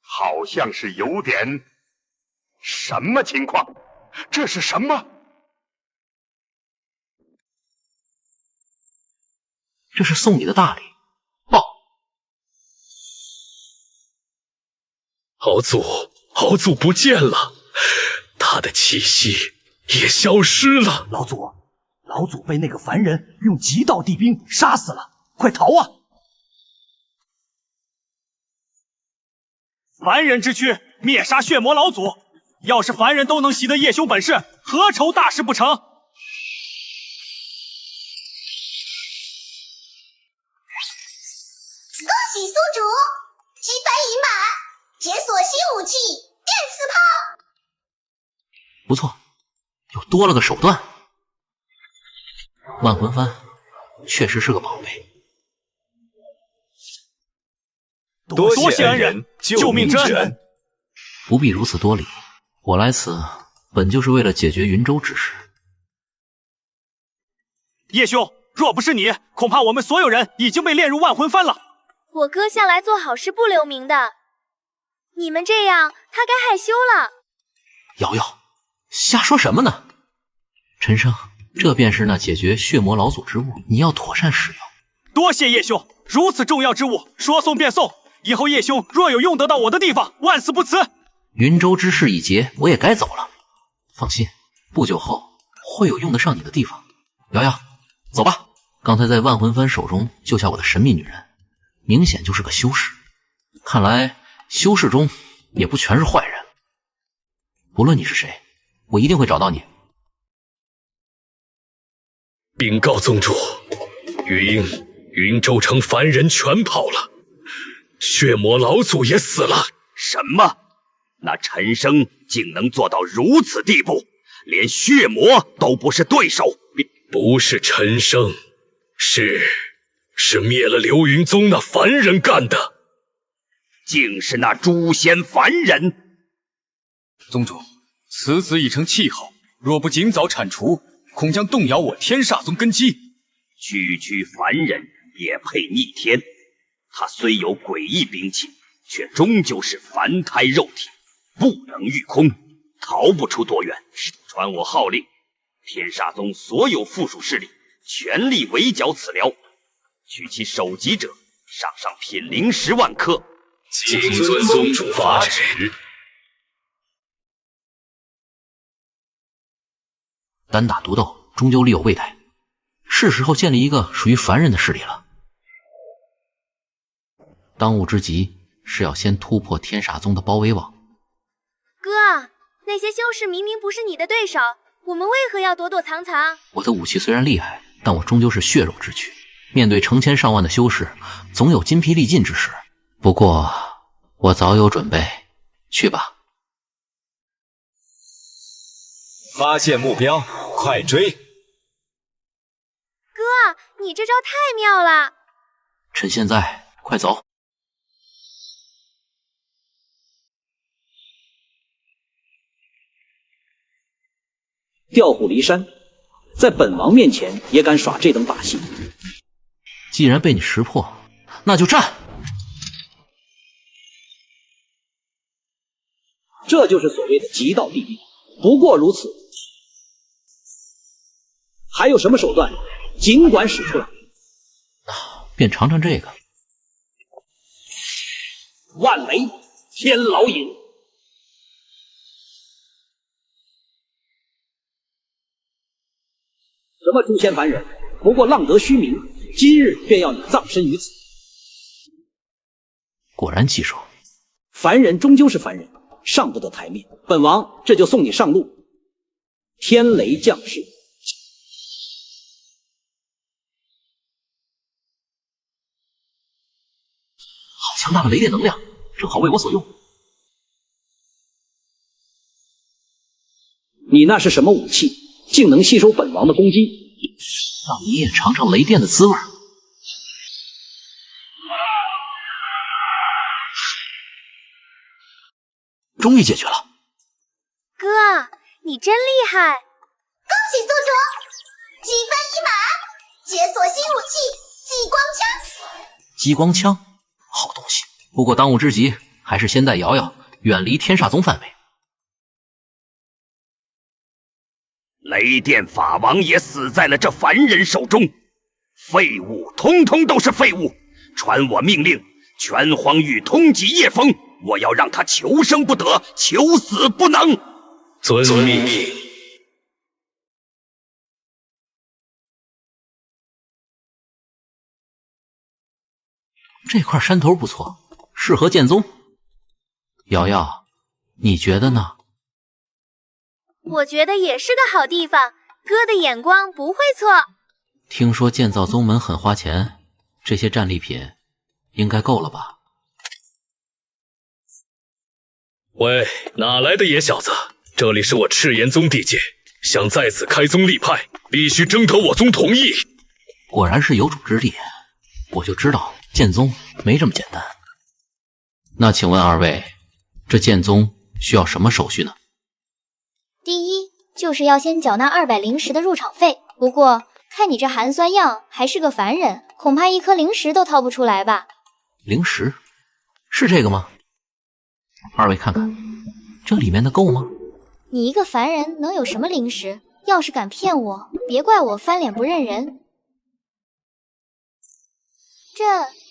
好像是有点。什么情况？这是什么？这是送你的大礼。报！豪祖不见了，他的气息也消失了。老祖被那个凡人用极道地兵杀死了，快逃啊！凡人之躯灭杀血魔老祖，要是凡人都能习得叶兄本事，何愁大事不成？恭喜宿主，积分已满，解锁新武器电磁炮。不错，又多了个手段。万魂幡确实是个宝贝。多谢恩人救命之恩。不必如此多礼，我来此本就是为了解决云州之事。叶兄，若不是你，恐怕我们所有人已经被炼入万魂幡了。我哥向来做好事不留名的，你们这样，他该害羞了。瑶瑶，瞎说什么呢？陈生，这便是那解决血魔老祖之物，你要妥善使用。多谢叶兄，如此重要之物，说送便送。以后叶兄若有用得到我的地方，万死不辞。云州之事已结，我也该走了。放心，不久后会有用得上你的地方。瑶瑶，走吧。刚才在万魂幡手中救下我的神秘女人，明显就是个修士。看来修士中也不全是坏人。不论你是谁，我一定会找到你。禀告宗主，云州城凡人全跑了，血魔老祖也死了。什么？那陈生竟能做到如此地步，连血魔都不是对手。不是陈生，是灭了流云宗那凡人干的。竟是那诛仙凡人。宗主，此子已成气候，若不尽早铲除，恐将动摇我天煞宗根基。区凡人也配逆天？他虽有诡异兵器，却终究是凡胎肉体，不能御空，逃不出多远。传我号令，天煞宗所有附属势力全力围剿此寮，取其首级者，赏品灵10万颗。谨遵宗主法旨。单打独斗，终究力有未逮，是时候建立一个属于凡人的势力了。当务之急是要先突破天煞宗的包围网。哥，那些修士明明不是你的对手，我们为何要躲躲藏藏？我的武器虽然厉害，但我终究是血肉之躯，面对成千上万的修士，总有筋疲力尽之时。不过我早有准备，去吧。发现目标，快追！哥，你这招太妙了！趁现在，快走！调虎离山，在本王面前也敢耍这等把戏？既然被你识破，那就战！这就是所谓的极道地兵，不过如此。还有什么手段尽管使出来。便尝尝这个。万雷天牢引。什么诛仙凡人，不过浪得虚名，今日便要你葬身于此。果然棘手。凡人终究是凡人，上不得台面。本王这就送你上路。天雷降世。好强大的雷电能量，正好为我所用。你那是什么武器，竟能吸收本王的攻击？让你也尝尝雷电的滋味。终于解决了。哥，你真厉害！恭喜宿主，积分1满，解锁新武器激光枪。激光枪，好东西。不过当务之急还是先带瑶瑶远离天煞宗范围。雷电法王也死在了这凡人手中，废物，通通都是废物！传我命令，拳皇玉通缉叶枫，我要让他求生不得，求死不能。遵命。这块山头不错，适合剑宗。瑶瑶，你觉得呢？我觉得也是个好地方，哥的眼光不会错。听说建造宗门很花钱，这些战利品应该够了吧？喂，哪来的野小子？这里是我赤炎宗地界，想在此开宗立派，必须征得我宗同意。果然是有主之地，我就知道建宗没这么简单。那请问二位，这建宗需要什么手续呢？第一，就是要先缴纳200灵石的入场费。不过看你这寒酸样，还是个凡人，恐怕1颗灵石都掏不出来吧？灵石？是这个吗？二位看看，这里面的够吗？你一个凡人能有什么灵石？要是敢骗我，别怪我翻脸不认人。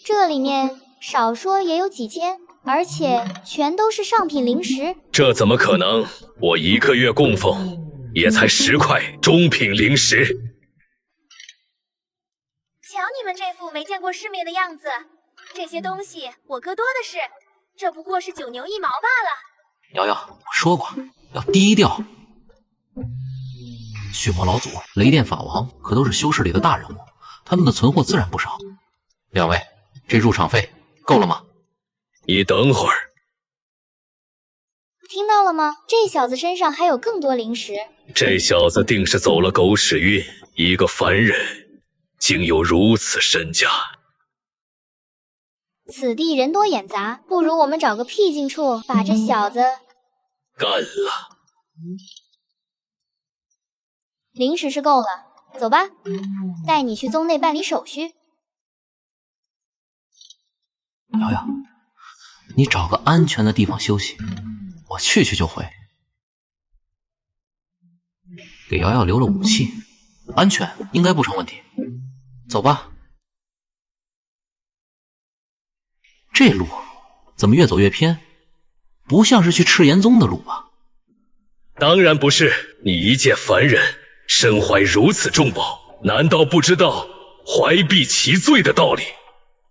这里面少说也有几千，而且全都是上品灵石。这怎么可能？我1个月供奉也才10块中品灵石。瞧你们这副没见过世面的样子，这些东西我哥多的是，这不过是9牛1毛罢了。瑶瑶，我说过要低调。血魔老祖、雷电法王可都是修士里的大人物，他们的存货自然不少。两位，这入场费够了吗？你等会儿。听到了吗？这小子身上还有更多灵石。这小子定是走了狗屎运，一个凡人竟有如此身价。此地人多眼杂，不如我们找个僻静处把这小子干了。灵石是够了，走吧，带你去宗内办理手续。瑶瑶，你找个安全的地方休息，我去就回。给瑶瑶留了武器，安全应该不成问题。走吧。这路怎么越走越偏？不像是去赤炎宗的路吧？当然不是，你一介凡人，身怀如此重宝，难道不知道怀璧其罪的道理？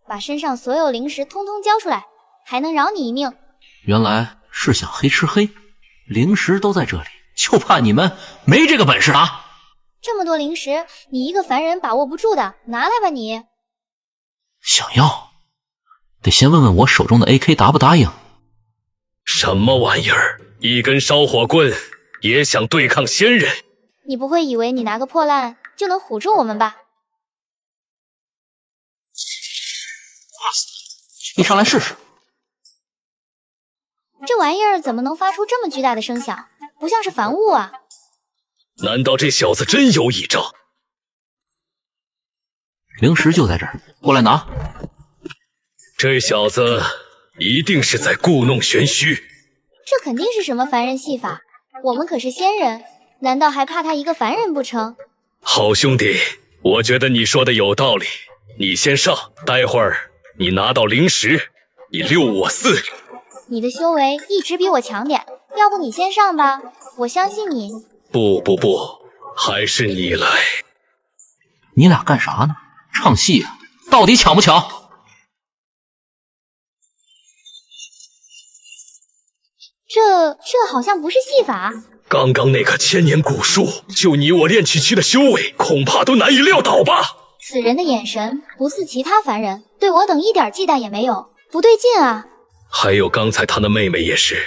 把身上所有灵石通通交出来，还能饶你一命。原来是想黑吃黑，灵石都在这里，就怕你们没这个本事拿。这么多灵石，你一个凡人把握不住的，拿来吧你。想要，得先问问我手中的 AK 答不答应。什么玩意儿？一根烧火棍也想对抗仙人？你不会以为你拿个破烂就能唬住我们吧？你上来试试。这玩意儿怎么能发出这么巨大的声响？不像是凡物啊！难道这小子真有倚仗？灵石就在这儿，过来拿。这小子一定是在故弄玄虚。这肯定是什么凡人戏法，我们可是仙人，难道还怕他一个凡人不成？好兄弟，我觉得你说的有道理，你先上，待会儿你拿到灵石，你6我4。你的修为一直比我强点，要不你先上吧，我相信你。不，还是你来。你俩干啥呢？唱戏啊？到底巧不巧？这好像不是戏法。刚刚那棵千年古树，就你我练区的修为，恐怕都难以撂倒吧。此人的眼神不似其他凡人，对我等一点忌惮也没有，不对劲啊。还有刚才他的妹妹也是，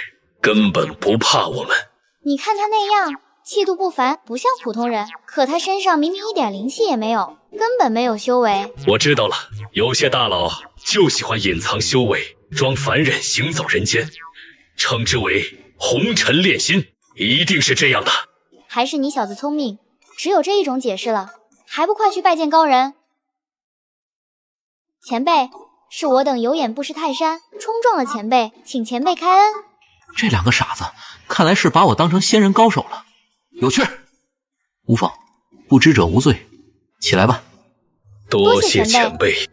根本不怕我们。你看他那样，气度不凡，不像普通人，可他身上明明一点灵气也没有，根本没有修为。我知道了，有些大佬就喜欢隐藏修为，装凡人行走人间，称之为红尘炼心，一定是这样的。还是你小子聪明，只有这一种解释了，还不快去拜见高人？前辈，是我等有眼不识泰山，冲撞了前辈，请前辈开恩。这两个傻子看来是把我当成仙人高手了，有趣。无妨，不知者无罪，起来吧。多谢前辈。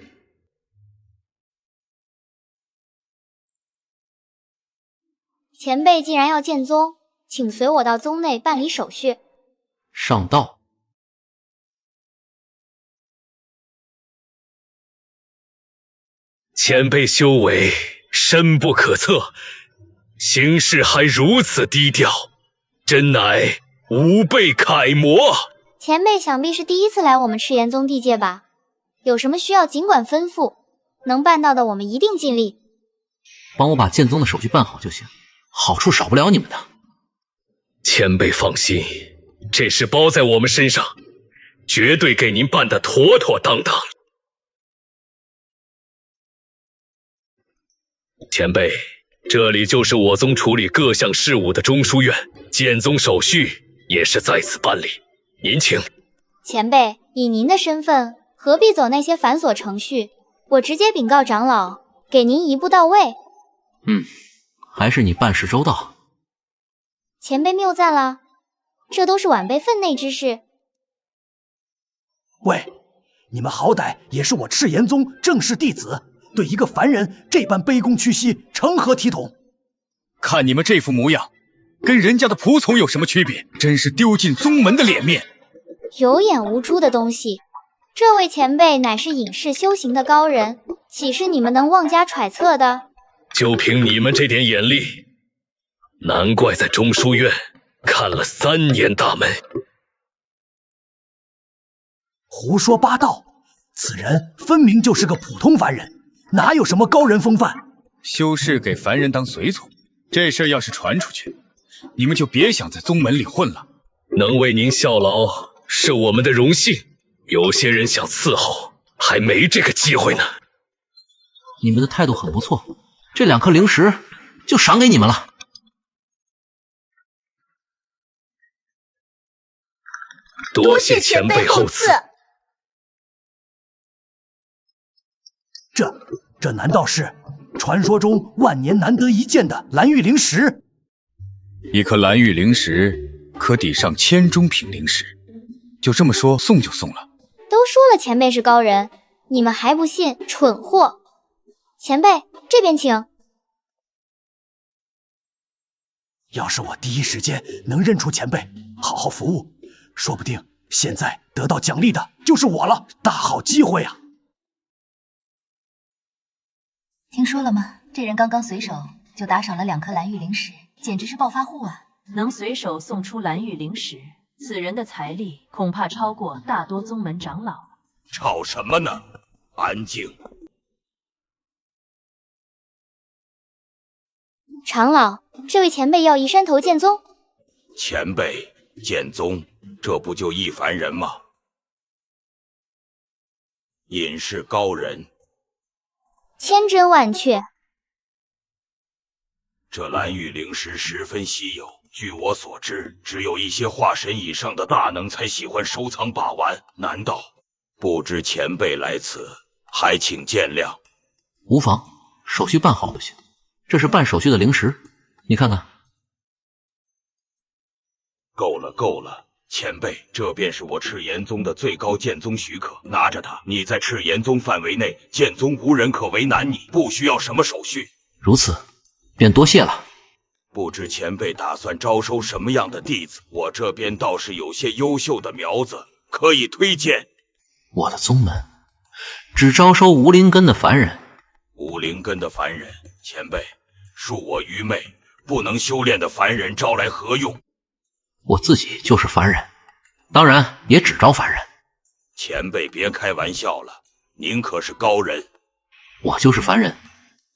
前辈既然要见宗，请随我到宗内办理手续。上道。前辈修为深不可测，行事还如此低调，真乃吾辈楷模。前辈想必是第一次来我们赤炎宗地界吧？有什么需要尽管吩咐，能办到的我们一定尽力。帮我把剑宗的手续办好就行，好处少不了你们的。前辈放心，这事包在我们身上，绝对给您办得妥妥当当。前辈，这里就是我宗处理各项事务的中书院，剑宗手续也是在此办理，您请。前辈，以您的身份，何必走那些繁琐程序？我直接禀告长老，给您一步到位。还是你办事周到。前辈谬赞了，这都是晚辈分内之事。喂，你们好歹也是我赤炎宗正式弟子，对一个凡人这般卑躬屈膝，成何体统？看你们这副模样，跟人家的仆从有什么区别？真是丢尽宗门的脸面。有眼无珠的东西，这位前辈乃是隐世修行的高人，岂是你们能妄加揣测的？就凭你们这点眼力，难怪在中书院看了3年大门。胡说八道！此人分明就是个普通凡人，哪有什么高人风范？修士给凡人当随从，这事要是传出去，你们就别想在宗门里混了。能为您效劳是我们的荣幸，有些人想伺候，还没这个机会呢。你们的态度很不错，这2颗灵石就赏给你们了。多谢前辈厚赐。这难道是传说中万年难得一见的蓝玉灵石？一颗蓝玉灵石可抵上1000中品灵石，就这么说送就送了。都说了前辈是高人，你们还不信，蠢货！前辈，这边请。要是我第一时间能认出前辈，好好服务，说不定现在得到奖励的就是我了，大好机会啊！听说了吗？这人刚刚随手就打赏了2颗蓝玉灵石，简直是暴发户啊！能随手送出蓝玉灵石，此人的财力恐怕超过大多宗门长老。吵什么呢？安静！长老，这位前辈要移山头剑宗。前辈，剑宗，这不就一凡人吗？隐世高人。千真万确。这蓝玉灵石十分稀有，据我所知，只有一些化神以上的大能才喜欢收藏把玩。难道不知前辈来此，还请见谅。无妨，手续办好就行。这是办手续的灵石，你看看。够了够了，前辈，这便是我赤炎宗的最高剑宗许可，拿着它，你在赤炎宗范围内，剑宗无人可为难你，不需要什么手续。如此，便多谢了。不知前辈打算招收什么样的弟子？我这边倒是有些优秀的苗子可以推荐。我的宗门只招收无灵根的凡人。无灵根的凡人，前辈，恕我愚昧，不能修炼的凡人招来何用？我自己就是凡人，当然也只招凡人。前辈别开玩笑了，您可是高人。我就是凡人，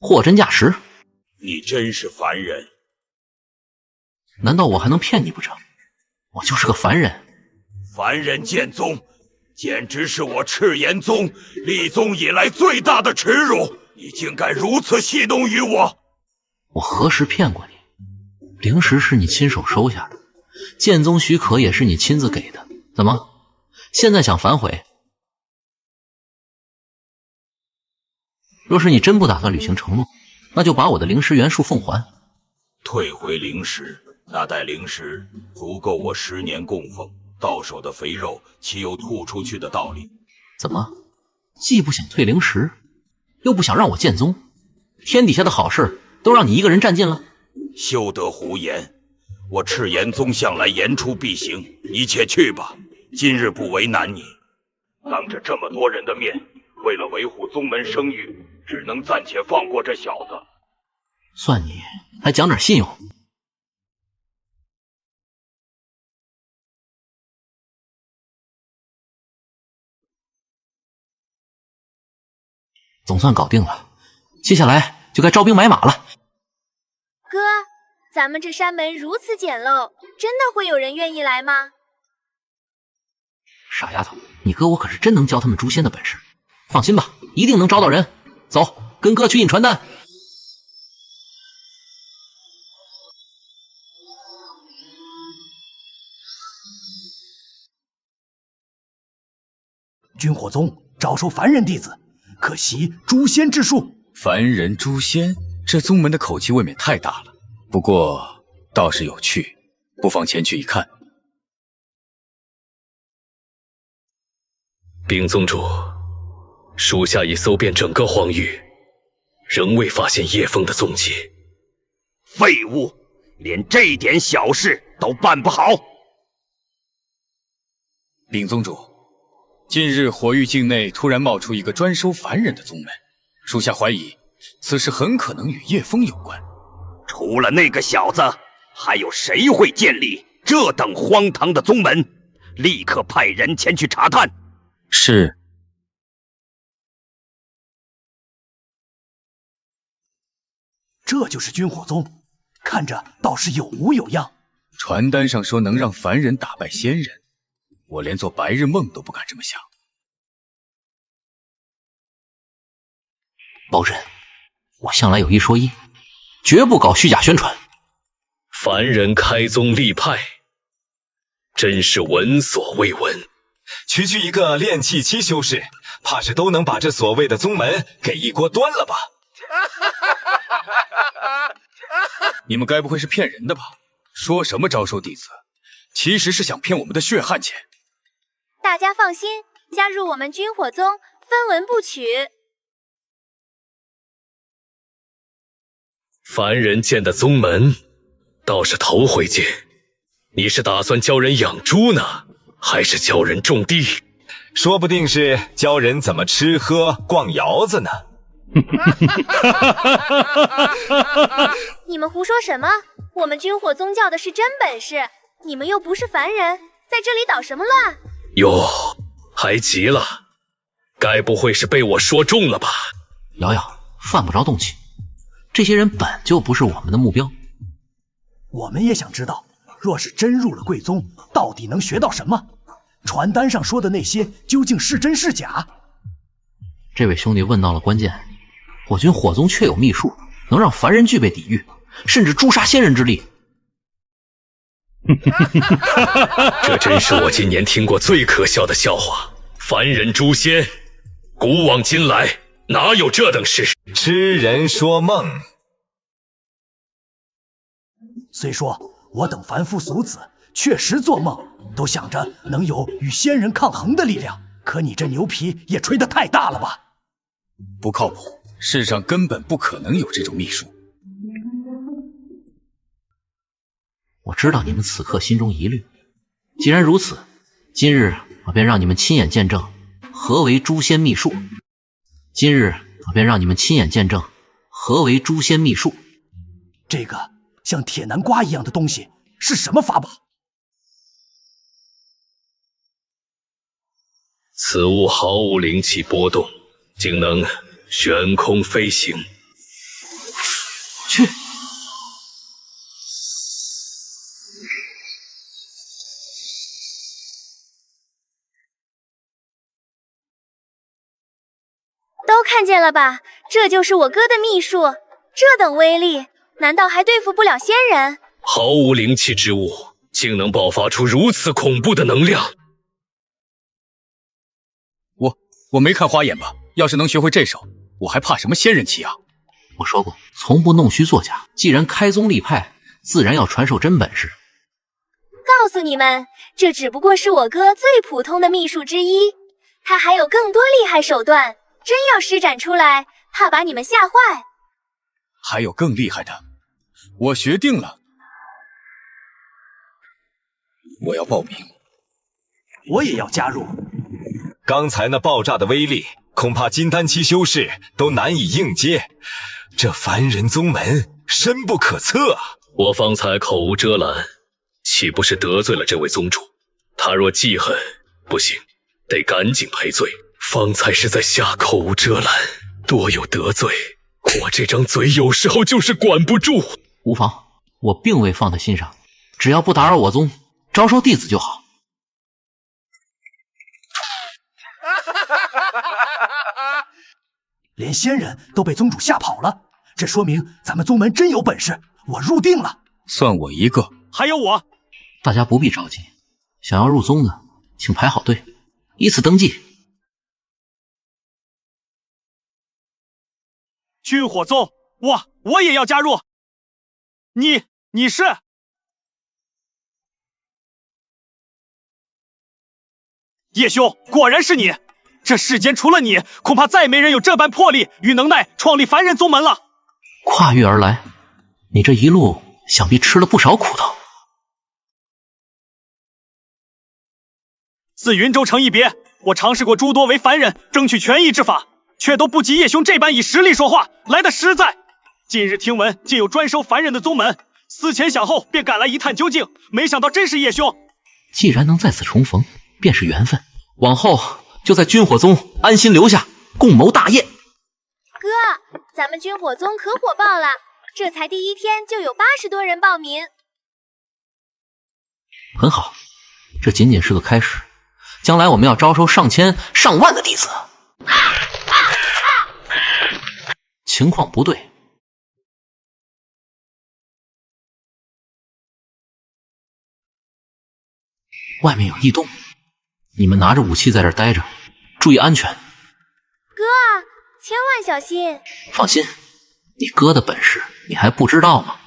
货真价实。你真是凡人？难道我还能骗你不成？我就是个凡人。凡人剑宗，简直是我赤炎宗立宗以来最大的耻辱！你竟敢如此戏弄于我！我何时骗过你？灵石是你亲手收下的，剑宗许可也是你亲自给的，怎么现在想反悔？若是你真不打算履行承诺，那就把我的灵石原数奉还。退回灵石，那袋灵石足够我10年供奉，到手的肥肉岂有吐出去的道理？怎么既不想退灵石，又不想让我剑宗？天底下的好事都让你一个人占尽了？休得胡言！我赤炎宗向来言出必行，你且去吧，今日不为难你。当着这么多人的面，为了维护宗门声誉，只能暂且放过这小子。算你还讲点信用。总算搞定了，接下来就该招兵买马了。哥，咱们这山门如此简陋，真的会有人愿意来吗？傻丫头，你哥我可是真能教他们诛仙的本事，放心吧，一定能招到人。走，跟哥去印传单。军火宗招收凡人弟子，可习诛仙之术。凡人诛仙，这宗门的口气未免太大了。不过倒是有趣，不妨前去一看。禀宗主，属下已搜遍整个荒域，仍未发现叶枫的踪迹。废物，连这点小事都办不好。禀宗主，近日火域境内突然冒出一个专收凡人的宗门，属下怀疑此事很可能与叶枫有关。除了那个小子，还有谁会建立这等荒唐的宗门？立刻派人前去查探。是。这就是军火宗，看着倒是有模有样。传单上说能让凡人打败仙人，我连做白日梦都不敢这么想。包拯，我向来有一说一，绝不搞虚假宣传。凡人开宗立派，真是闻所未闻。区区一个炼气期修士，怕是都能把这所谓的宗门给一锅端了吧？你们该不会是骗人的吧？说什么招收弟子，其实是想骗我们的血汗钱。大家放心，加入我们军火宗，分文不取。凡人建的宗门，倒是头回见。你是打算教人养猪呢，还是教人种地？说不定是教人怎么吃喝逛窑子呢。你们胡说什么？我们军火宗教的是真本事，你们又不是凡人，在这里捣什么乱？哟，还急了？该不会是被我说中了吧？瑶瑶，犯不着动气，这些人本就不是我们的目标。我们也想知道，若是真入了贵宗，到底能学到什么？传单上说的那些究竟是真是假？这位兄弟问到了关键，我军火宗确有秘术，能让凡人具备抵御，甚至诛杀仙人之力。这真是我今年听过最可笑的笑话。凡人诛仙，古往今来哪有这等事？痴人说梦。虽说我等凡夫俗子确实做梦都想着能有与仙人抗衡的力量，可你这牛皮也吹得太大了吧？不靠谱，世上根本不可能有这种秘术。我知道你们此刻心中疑虑，既然如此，今日我便让你们亲眼见证何为诛仙秘术。今日我便让你们亲眼见证何为诛仙秘术。这个像铁南瓜一样的东西是什么法宝？此物毫无灵气波动，竟能悬空飞行。去！都看见了吧？这就是我哥的秘术，这等威力，难道还对付不了仙人？毫无灵气之物，竟能爆发出如此恐怖的能量。我没看花眼吧？要是能学会这手，我还怕什么仙人气啊？我说过，从不弄虚作假。既然开宗立派，自然要传授真本事。告诉你们，这只不过是我哥最普通的秘术之一，他还有更多厉害手段，真要施展出来，怕把你们吓坏。还有更厉害的，我学定了。我要报名。我也要加入。刚才那爆炸的威力，恐怕金丹期修士都难以应接。这凡人宗门深不可测啊！我方才口无遮拦，岂不是得罪了这位宗主？他若记恨，不行，得赶紧赔罪。方才是在下口无遮拦，多有得罪。我这张嘴有时候就是管不住。无妨，我并未放在心上，只要不打扰我宗，招收弟子就好。连仙人都被宗主吓跑了，这说明咱们宗门真有本事，我入定了。算我一个。还有我。大家不必着急，想要入宗的，请排好队，依次登记。军火宗，我也要加入。你是？叶兄，果然是你！这世间除了你，恐怕再没人有这般魄力与能耐创立凡人宗门了。跨越而来，你这一路想必吃了不少苦头。自云州城一别，我尝试过诸多为凡人争取权益之法，却都不及叶兄这般以实力说话来得实在。近日听闻竟有专收凡人的宗门，思前想后便赶来一探究竟，没想到真是叶兄。既然能在此重逢，便是缘分，往后就在军火宗安心留下，共谋大业。哥，咱们军火宗可火爆了，这才第一天就有80多人报名。很好，这仅仅是个开始，将来我们要招收上千上万的弟子。情况不对，外面有异动，你们拿着武器在这儿待着，注意安全。哥，千万小心。放心，你哥的本事你还不知道吗？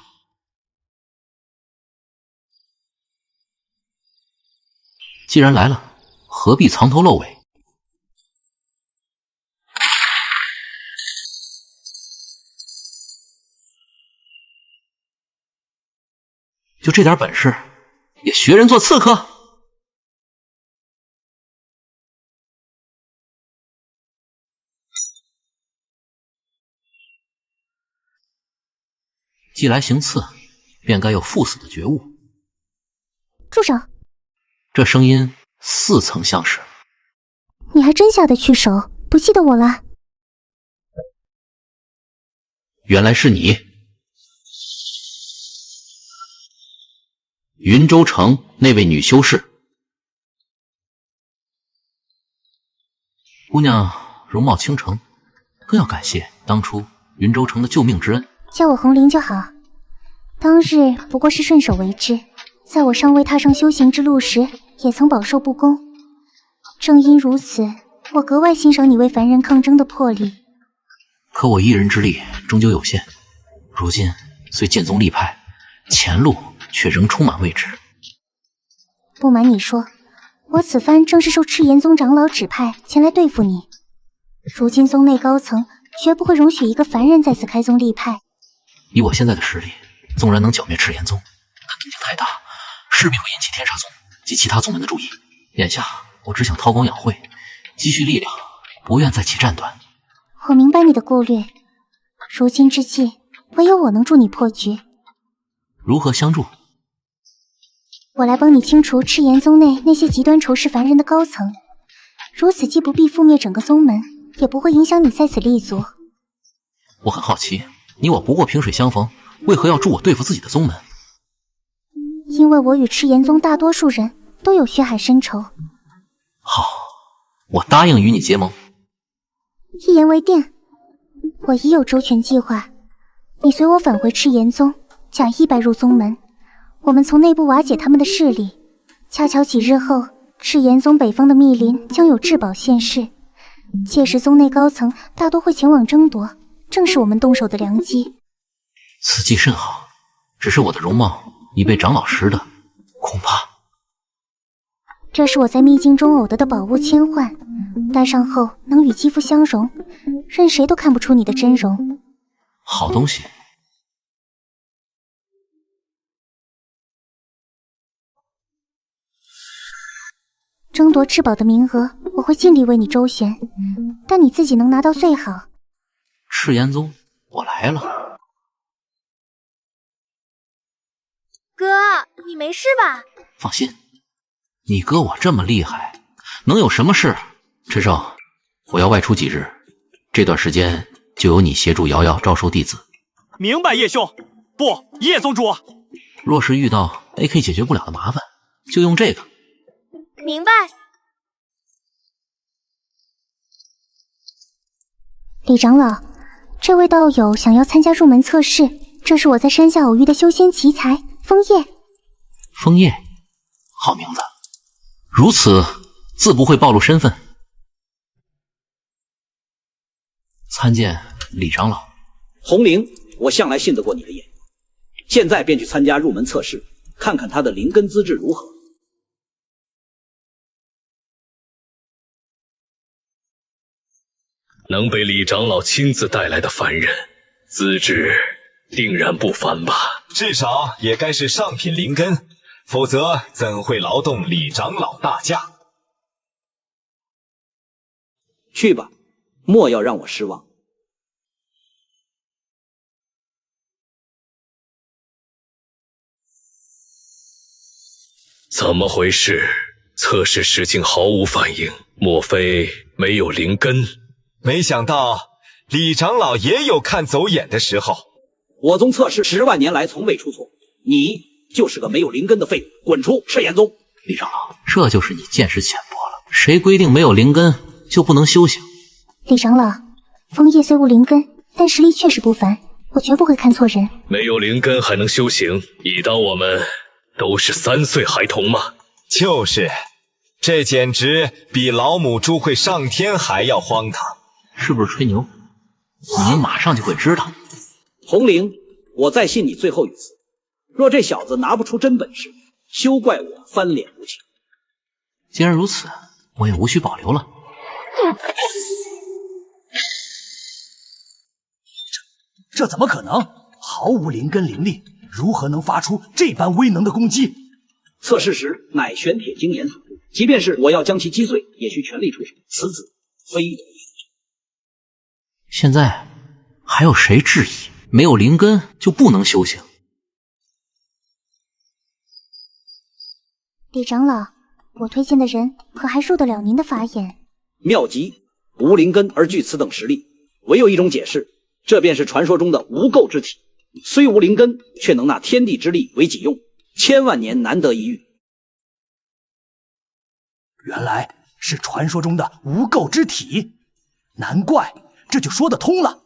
既然来了，何必藏头露尾？就这点本事，也学人做刺客？既来行刺，便该有赴死的觉悟。住手！这声音似曾相识。你还真下得去手，不记得我了？原来是你，云州城那位女修士。姑娘容貌倾城，更要感谢当初云州城的救命之恩。叫我红绫就好。当日不过是顺手为之，在我尚未踏上修行之路时，也曾饱受不公。正因如此，我格外欣赏你为凡人抗争的魄力。可我一人之力终究有限，如今虽剑宗立派，前路却仍充满未知。不瞒你说，我此番正是受赤炎宗长老指派前来对付你。如今宗内高层绝不会容许一个凡人再次开宗立派。以我现在的实力，纵然能剿灭赤炎宗，但动静太大，势必会引起天煞宗及其他宗门的注意。眼下我只想韬光养晦，积蓄力量，不愿再起战端。我明白你的顾虑，如今之计，唯有我能助你破局。如何相助？我来帮你清除赤炎宗内那些极端仇视凡人的高层，如此既不必覆灭整个宗门，也不会影响你在此立足。我很好奇，你我不过萍水相逢，为何要助我对付自己的宗门？因为我与赤炎宗大多数人都有血海深仇。好，我答应与你结盟。一言为定，我已有周全计划。你随我返回赤炎宗，假意拜入宗门，我们从内部瓦解他们的势力。恰巧几日后，赤炎宗北方的密林将有至宝现世，届时宗内高层大多会前往争夺，正是我们动手的良机。此计甚好，只是我的容貌已被长老识得，恐怕……这是我在秘境中偶得的宝物千幻，戴上后能与肌肤相融，任谁都看不出你的真容。好东西。争夺至宝的名额，我会尽力为你周旋，但你自己能拿到最好。赤炎宗，我来了。哥，你没事吧？放心，你哥我这么厉害，能有什么事？陈胜，我要外出几日，这段时间就由你协助瑶瑶招收弟子。明白，叶兄。不，叶宗主。若是遇到 AK 解决不了的麻烦，就用这个。明白。李长老，这位道友想要参加入门测试，这是我在山下偶遇的修仙奇才枫叶。枫叶，好名字，如此自不会暴露身份。参见李长老。红灵，我向来信得过你的眼，现在便去参加入门测试，看看他的灵根资质如何。能被李长老亲自带来的凡人，资质定然不凡吧？至少也该是上品灵根，否则怎会劳动李长老大驾？去吧，莫要让我失望。怎么回事？测试时竟毫无反应，莫非没有灵根？没想到李长老也有看走眼的时候。我宗测试10万年来从未出错，你就是个没有灵根的废物，滚出赤炎宗！李长老，这就是你见识浅薄了。谁规定没有灵根就不能修行？李长老，枫叶虽无灵根，但实力确实不凡，我绝不会看错人。没有灵根还能修行，你当我们都是3岁孩童吗？就是，这简直比老母猪会上天还要荒唐。是不是吹牛？你们马上就会知道。红灵，我再信你最后一次。若这小子拿不出真本事，休怪我翻脸无情。既然如此，我也无需保留了。这怎么可能？毫无灵根灵力，如何能发出这般威能的攻击？测试时乃玄铁精研所铸，即便是我要将其击碎，也需全力出手。此子非我。现在还有谁质疑没有灵根就不能修行？李长老，我推荐的人可还受得了您的法眼？妙极，无灵根而具此等实力，唯有一种解释，这便是传说中的无垢之体。虽无灵根，却能纳天地之力为己用，千万年难得一遇。原来是传说中的无垢之体，难怪这就说得通了。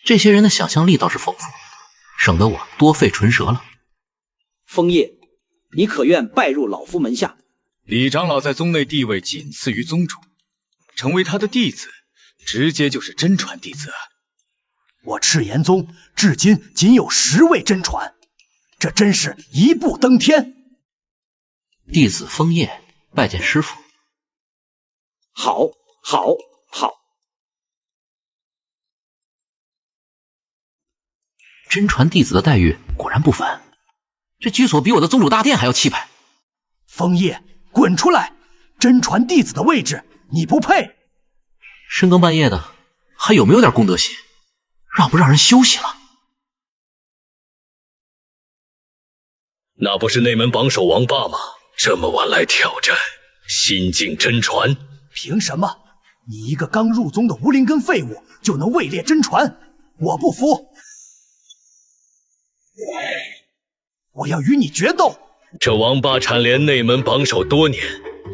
这些人的想象力倒是丰富，省得我多费唇舌了。枫叶，你可愿拜入老夫门下？李长老在宗内地位仅次于宗主，成为他的弟子，直接就是真传弟子。我赤炎宗至今仅有10位真传，这真是一步登天。弟子枫叶拜见师父。好，好，好。真传弟子的待遇果然不凡，这居所比我的宗主大殿还要气派。枫叶，滚出来！真传弟子的位置你不配。深更半夜的，还有没有点公德心？让不让人休息了？那不是内门榜首王霸吗？这么晚来挑战，新晋真传？凭什么？你一个刚入宗的无灵根废物就能位列真传？我不服！我要与你决斗！这王霸蝉联内门榜首多年，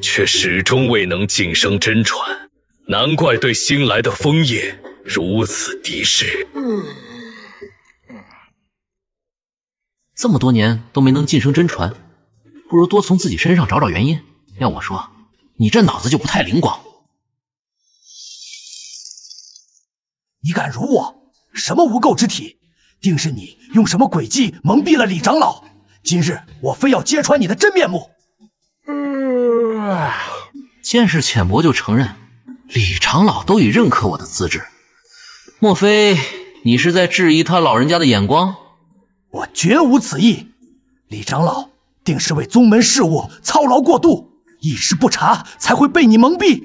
却始终未能晋升真传，难怪对新来的枫叶如此敌视。这么多年都没能晋升真传，不如多从自己身上找找原因。要我说，你这脑子就不太灵光。你敢辱我？什么无垢之体？定是你用什么诡计蒙蔽了李长老。今日我非要揭穿你的真面目。见识浅薄就承认，李长老都已认可我的资质，莫非你是在质疑他老人家的眼光？我绝无此意。李长老定是为宗门事务操劳过度，一时不察才会被你蒙蔽。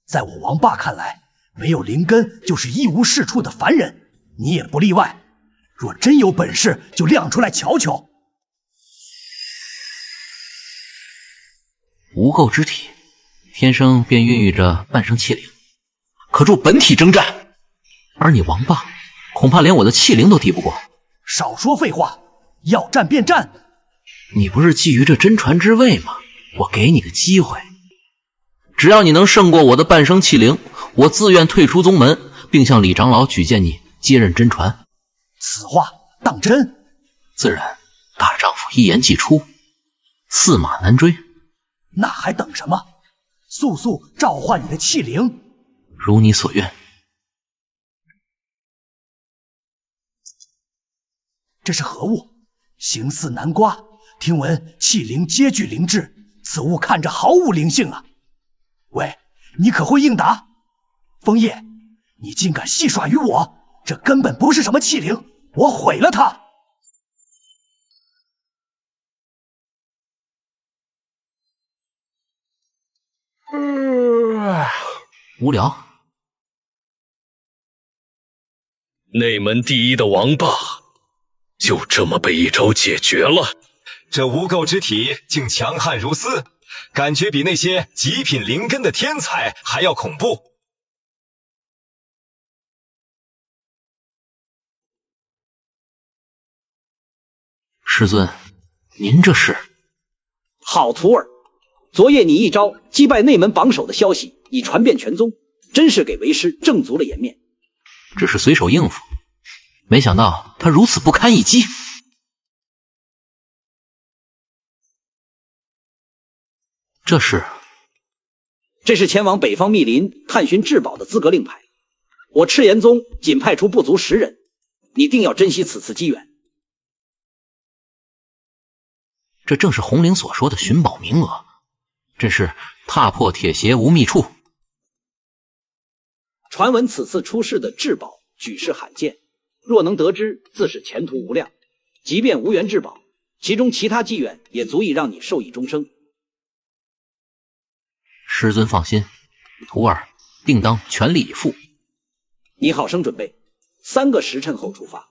在我王霸看来，没有灵根就是一无是处的凡人，你也不例外。若真有本事，就亮出来瞧瞧。无垢之体，天生便孕育着半生气灵，可助本体征战。而你王霸，恐怕连我的气灵都敌不过。少说废话，要战便战。你不是觊觎这真传之位吗？我给你个机会，只要你能胜过我的半生气灵，我自愿退出宗门，并向李长老举荐你接任真传。此话当真？自然，大丈夫一言既出，驷马难追。那还等什么？速速召唤你的气灵。如你所愿。这是何物？形似南瓜，听闻气灵皆具灵智，此物看着毫无灵性啊！喂，你可会应答？枫叶，你竟敢戏耍于我，这根本不是什么气灵，我毁了它！无聊。内门第一的王霸就这么被一招解决了。这无垢之体竟强悍如斯，感觉比那些极品灵根的天才还要恐怖。师尊，您这是？好徒儿，昨夜你一招击败内门榜首的消息已传遍全宗，真是给为师挣足了颜面。只是随手应付，没想到他如此不堪一击。这是前往北方密林探寻至宝的资格令牌。我赤炎宗仅派出不足10人，你定要珍惜此次机缘。这正是红灵所说的寻宝名额，真是踏破铁鞋无觅处。传闻此次出世的至宝举世罕见，若能得之，自是前途无量。即便无缘至宝，其中其他机缘也足以让你受益终生。师尊放心，徒儿定当全力以赴。你好生准备，3个时辰后出发。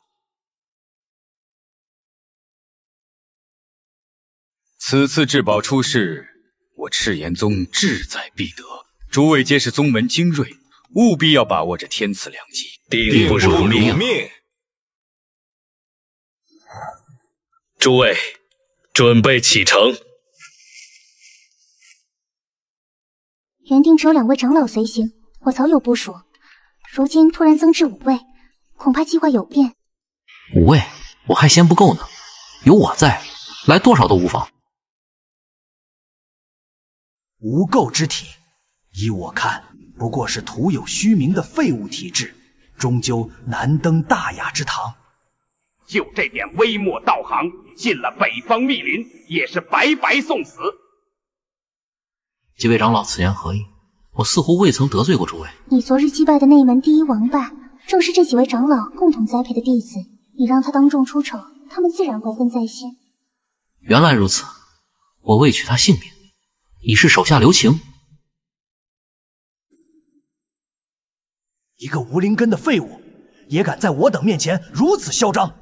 此次至宝出世，我赤炎宗志在必得。诸位皆是宗门精锐，务必要把握这天赐良机，定不辱命。诸位，准备启程。原定只有2位长老随行，我早有部署，如今突然增至5位，恐怕计划有变。5位我还嫌不够呢，有我在，来多少都无妨。无垢之体，依我看，不过是徒有虚名的废物体质，终究难登大雅之堂。就这点微末道行，进了北方密林也是白白送死。几位长老此言何意？我似乎未曾得罪过诸位。你昨日击败的那门第一王霸，正是这几位长老共同栽培的弟子。你让他当众出丑，他们自然怀恨在心。原来如此，我未取他性命，已是手下留情。一个无灵根的废物，也敢在我等面前如此嚣张！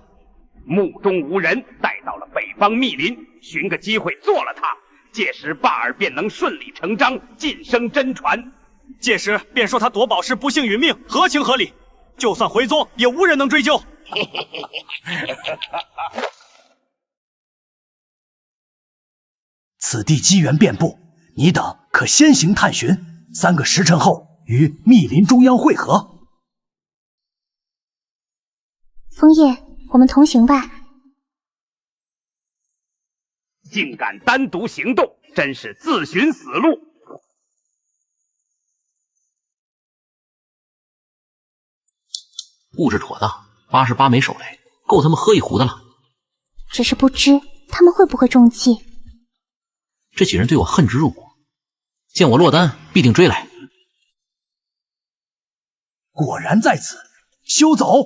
目中无人，带到了北方密林，寻个机会做了他，届时霸儿便能顺理成章晋升真传。届时便说他夺宝时不幸殒命，合情合理。就算回宗，也无人能追究。此地机缘遍布，你等可先行探寻，3个时辰后于密林中央会合。枫叶，我们同行吧。竟敢单独行动，真是自寻死路。布置妥当，88枚手雷，够他们喝一壶的了。只是不知他们会不会中计。这几人对我恨之入骨，见我落单，必定追来。果然在此，休走！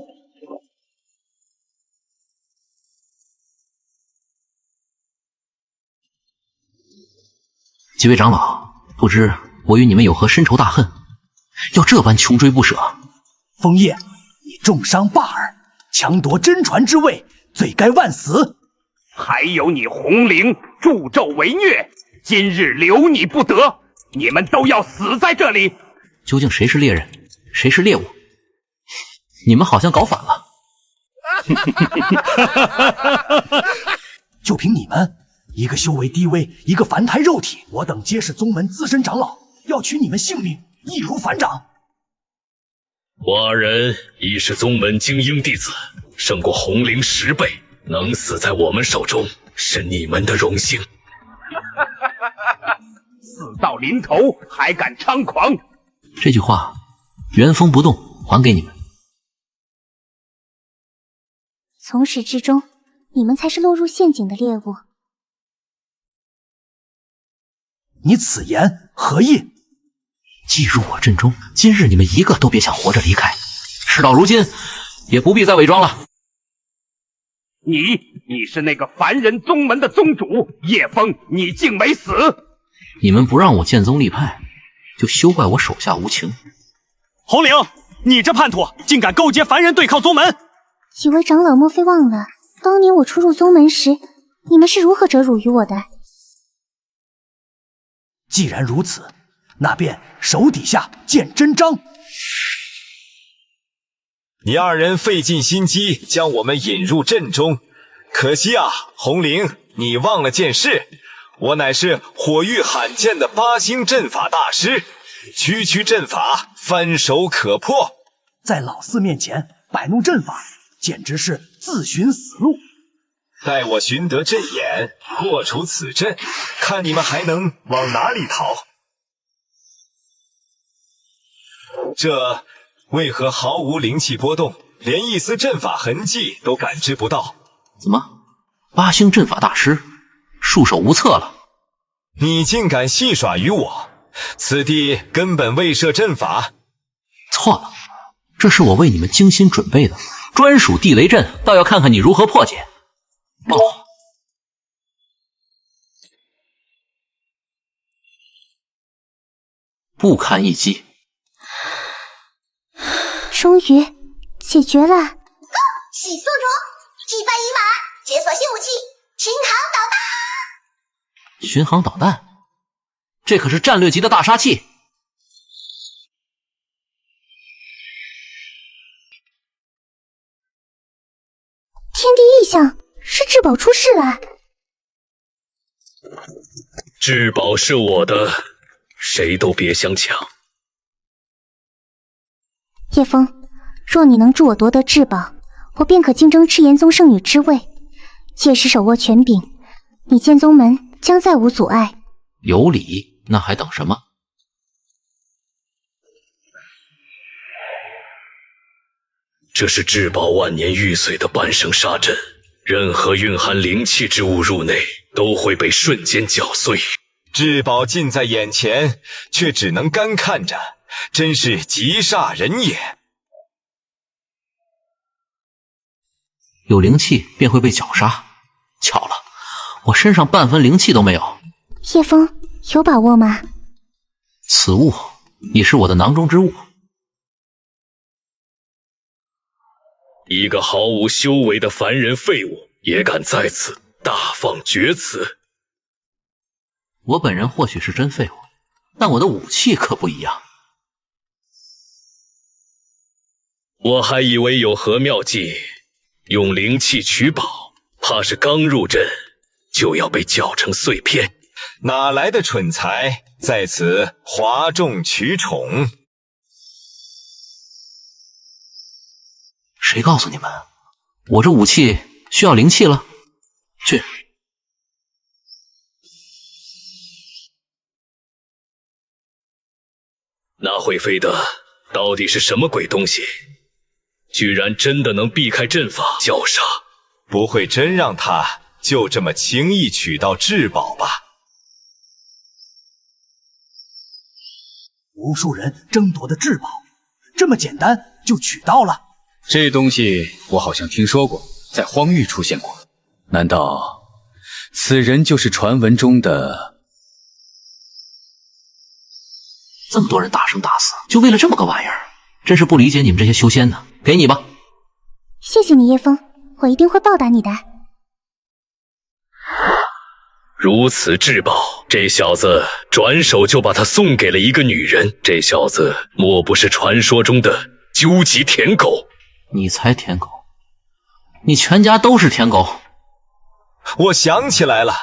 几位长老，不知我与你们有何深仇大恨，要这般穷追不舍？枫叶，你重伤霸儿，强夺真传之位，罪该万死。还有你红灵助纣为虐，今日留你不得，你们都要死在这里。究竟谁是猎人，谁是猎物？你们好像搞反了。就凭你们，一个修为低微，一个凡胎肉体，我等皆是宗门资深长老，要取你们性命，易如反掌。我二人亦是宗门精英弟子，胜过红灵10倍，能死在我们手中，是你们的荣幸。死到临头还敢猖狂！这句话原封不动还给你们。从始至终，你们才是落入陷阱的猎物。你此言何意？既入我阵中，今日你们一个都别想活着离开。事到如今，也不必再伪装了。你是那个凡人宗门的宗主叶枫，你竟没死！你们不让我建宗立派，就休怪我手下无情。红灵，你这叛徒，竟敢勾结凡人对抗宗门！几位长老莫非忘了，当年我初入宗门时，你们是如何折辱于我的？既然如此，那便手底下见真章。你二人费尽心机将我们引入阵中，可惜啊，红灵，你忘了件事，我乃是火域罕见的8星阵法大师，区区阵法翻手可破，在老四面前摆弄阵法，简直是自寻死路。待我寻得阵眼，破除此阵，看你们还能往哪里逃。这为何毫无灵气波动，连一丝阵法痕迹都感知不到？怎么，8星阵法大师束手无策了？你竟敢戏耍于我！此地根本未设阵法。错了，这是我为你们精心准备的专属地雷阵，倒要看看你如何破解。报。不堪一击。终于解决了。喜速中，击败伊玛尔，解锁新武器巡航导弹。巡航导弹，这可是战略级的大杀器。天地异象，是至宝出世了。至宝是我的，谁都别想抢。叶枫，若你能助我夺得至宝，我便可竞争赤炎宗圣女之位，届时手握权柄，你建宗门将再无阻碍。有理，那还等什么？这是至宝万年玉髓的半生杀阵，任何蕴含灵气之物入内，都会被瞬间搅碎。至宝近在眼前，却只能干看着，真是极煞人也。有灵气便会被绞杀，巧了，我身上半分灵气都没有。叶枫，有把握吗？此物已是我的囊中之物。一个毫无修为的凡人废物，也敢在此大放厥词。我本人或许是真废物，但我的武器可不一样。我还以为有何妙计，用灵气取宝，怕是刚入阵就要被搅成碎片。哪来的蠢材，在此哗众取宠？谁告诉你们，我这武器需要灵气了？去。那会飞的到底是什么鬼东西？居然真的能避开阵法绞杀？不会真让他就这么轻易取到至宝吧？无数人争夺的至宝，这么简单就取到了？这东西我好像听说过，在荒域出现过。难道此人就是传闻中的？这么多人大生大死，就为了这么个玩意儿，真是不理解你们这些修仙的。给你吧。谢谢你，叶枫，我一定会报答你的。如此至宝，这小子转手就把他送给了一个女人。这小子莫不是传说中的究极舔狗？你才舔狗，你全家都是舔狗。我想起来了，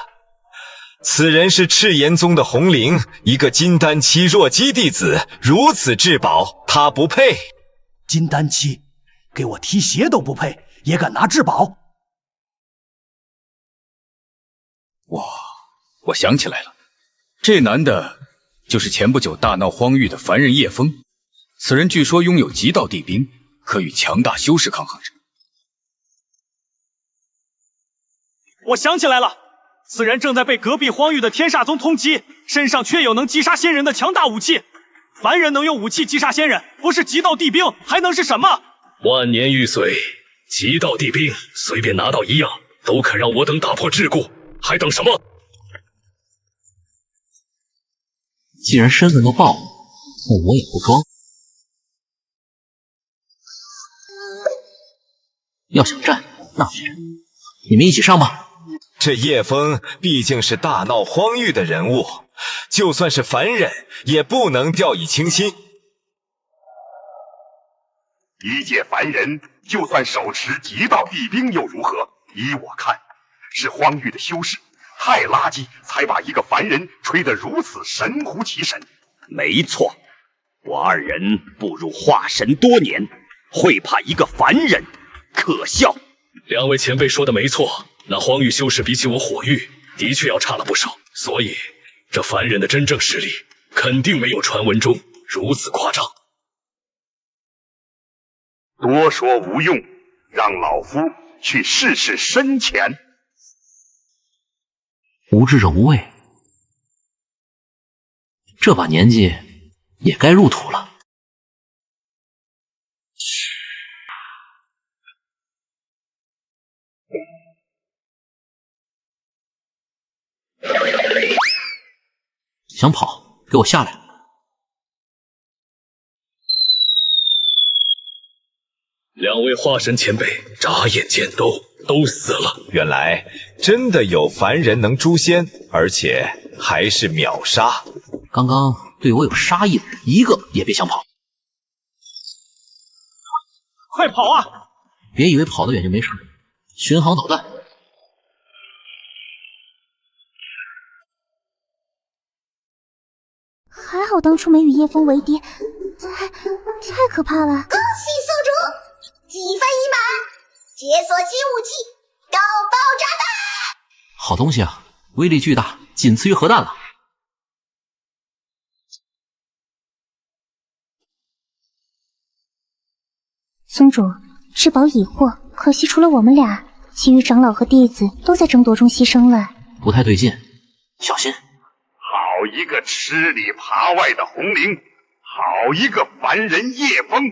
此人是赤炎宗的红灵，一个金丹期弱鸡弟子，如此至宝，他不配。金丹期，给我踢鞋都不配，也敢拿至宝？我想起来了，这男的就是前不久大闹荒域的凡人叶枫。此人据说拥有极道地兵，可与强大修士抗衡着。我想起来了，此人正在被隔壁荒域的天煞宗通缉，身上却有能击杀仙人的强大武器。凡人能用武器击杀仙人，不是极道地兵，还能是什么？万年玉髓，极道地兵，随便拿到一样，都肯让我等打破桎梏，还等什么？既然身份都暴露，那我也不装。要想战，那就战，你们一起上吧。这叶枫毕竟是大闹荒域的人物，就算是凡人，也不能掉以轻心。一介凡人，就算手持极道地兵又如何？依我看，是荒域的修士太垃圾，才把一个凡人吹得如此神乎其神。没错，我二人步入化神多年，会怕一个凡人？可笑！两位前辈说的没错，那荒域修士比起我火域，的确要差了不少。所以，这凡人的真正实力，肯定没有传闻中如此夸张。多说无用，让老夫去试试深浅。无知者无畏，这把年纪也该入土了。想跑，给我下来！两位化神前辈眨眼间都死了。原来真的有凡人能诛仙，而且还是秒杀。刚刚对我有杀意的人，一个也别想跑！快跑啊！别以为跑得远就没事，巡航导弹。还好当初没与叶枫为敌，太可怕了！恭喜宿主，积分已满，解锁新武器高爆炸弹！好东西啊，威力巨大，仅次于核弹了。宗主，至宝已获，可惜除了我们俩，其余长老和弟子都在争夺中牺牲了。不太对劲，小心！好一个吃里扒外的红绫，好一个凡人叶枫，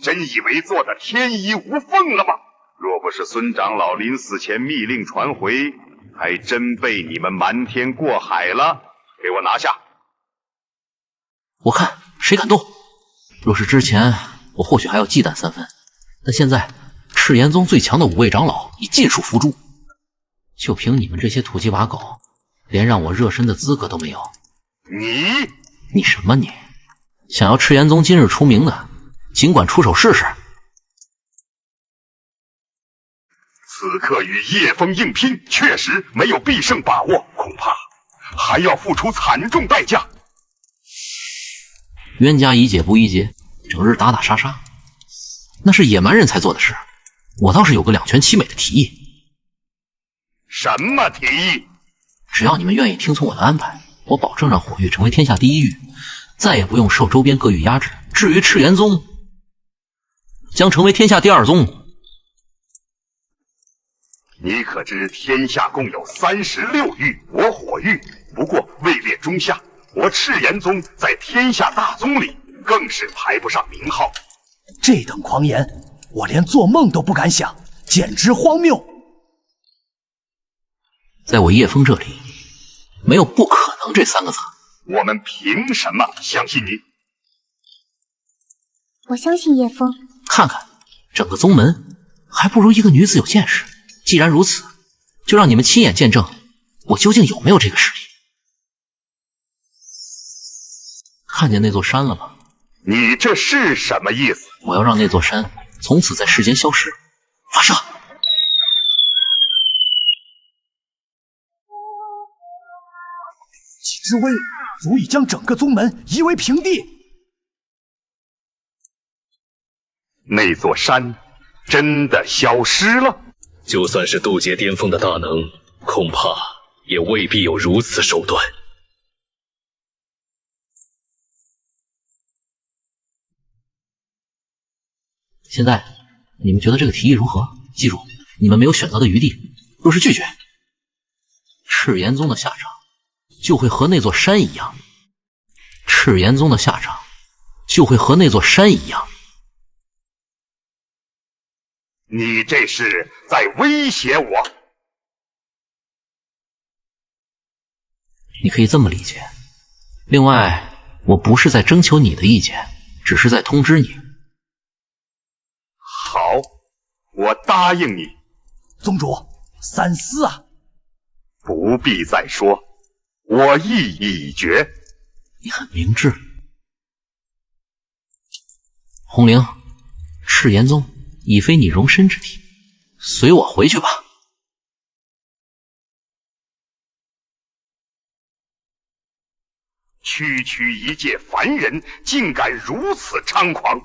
真以为做的天衣无缝了吗？若不是孙长老临死前密令传回，还真被你们瞒天过海了。给我拿下！我看谁敢动？若是之前，我或许还要忌惮3分，但现在赤炎宗最强的5位长老已尽数伏诛，就凭你们这些土鸡瓦狗，连让我热身的资格都没有。你什么你？想要赤炎宗今日除名的，尽管出手试试。此刻与叶枫硬拼，确实没有必胜把握，恐怕还要付出惨重代价。冤家宜解不宜结，整日打打杀杀，那是野蛮人才做的事。我倒是有个两全其美的提议。什么提议？只要你们愿意听从我的安排，我保证让火域成为天下第一域，再也不用受周边各域压制。至于赤炎宗，将成为天下第2宗。你可知天下共有36域，我火域不过位列中下，我赤炎宗在天下大宗里更是排不上名号。这等狂言，我连做梦都不敢想，简直荒谬。在我叶枫这里，没有不可能这3个字。我们凭什么相信你？我相信叶枫。看看整个宗门，还不如一个女子有见识。既然如此，就让你们亲眼见证我究竟有没有这个实力。看见那座山了吗？你这是什么意思？我要让那座山从此在世间消失。发射！其之威足以将整个宗门夷为平地。那座山真的消失了？就算是渡劫巅峰的大能，恐怕也未必有如此手段。现在你们觉得这个提议如何？记住，你们没有选择的余地。若是拒绝，赤炎宗的下场就会和那座山一样。赤炎宗的下场就会和那座山一样。你这是在威胁我？你可以这么理解。另外，我不是在征求你的意见，只是在通知你。好，我答应你。宗主，三思啊！不必再说，我意已决。你很明智。红绫，赤炎宗已非你容身之地，随我回去吧。区区一介凡人，竟敢如此猖狂！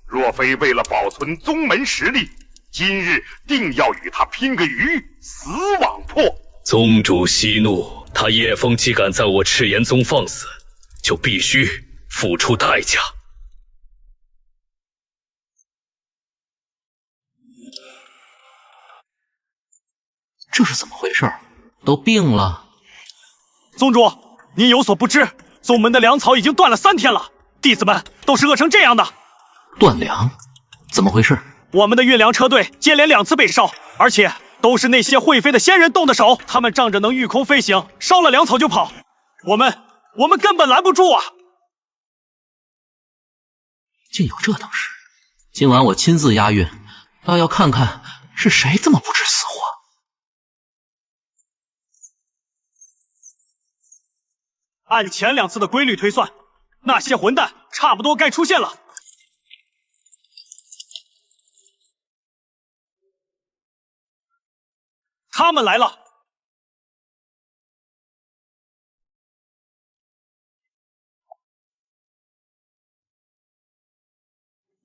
若非为了保存宗门实力，今日定要与他拼个鱼死网破。宗主息怒，他叶枫既敢在我赤炎宗放肆，就必须付出代价。这是怎么回事？都病了？宗主，您有所不知，宗门的粮草已经断了3天了，弟子们都是饿成这样的。断粮？怎么回事？我们的运粮车队接连2次被烧，而且都是那些会飞的仙人动的手，他们仗着能御空飞行，烧了粮草就跑，我们根本拦不住啊！竟有这等事！今晚我亲自押运，倒要看看是谁这么不知死活。按前2次的规律推算，那些混蛋差不多该出现了。他们来了！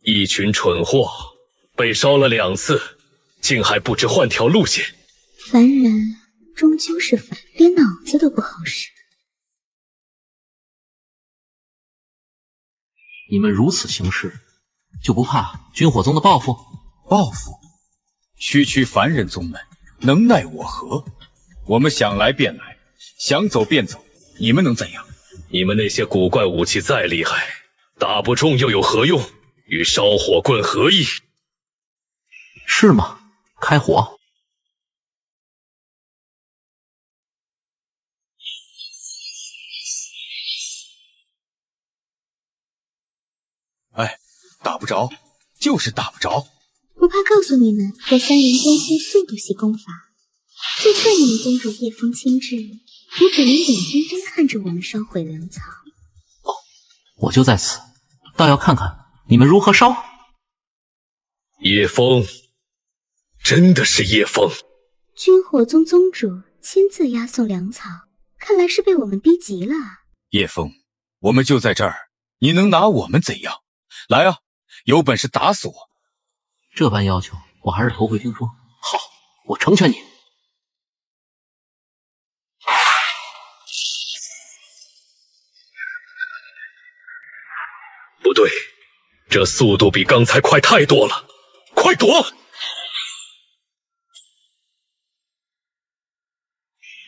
一群蠢货，被烧了2次，竟还不知换条路线。凡人终究是凡，连脑子都不好使。你们如此行事，就不怕军火宗的报复？报复？区凡人宗门，能奈我何？我们想来便来，想走便走，你们能怎样？你们那些古怪武器再厉害，打不中又有何用？与烧火棍何异？是吗？开火！哎，打不着，就是打不着。不怕告诉你们，我三人宗修速度系功法，就算你们宗主叶枫亲至，也只能眼睁睁看着我们烧毁粮草。我就在此，倒要看看你们如何烧。叶枫，真的是叶枫。军火宗宗主亲自押送粮草，看来是被我们逼急了。叶枫，我们就在这儿，你能拿我们怎样？来啊，有本事打死我！这般要求，我还是头回听说。好，我成全你。不对，这速度比刚才快太多了，快躲！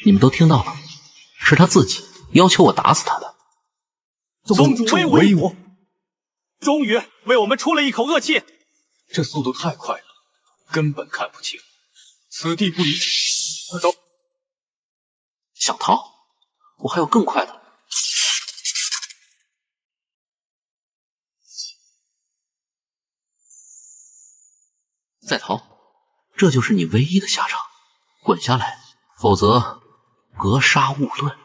你们都听到了，是他自己要求我打死他的。宗主威武！终于为我们出了一口恶气。这速度太快了，根本看不清。此地不宜。走。想逃？我还有更快的。再逃，这就是你唯一的下场。滚下来，否则格杀勿论。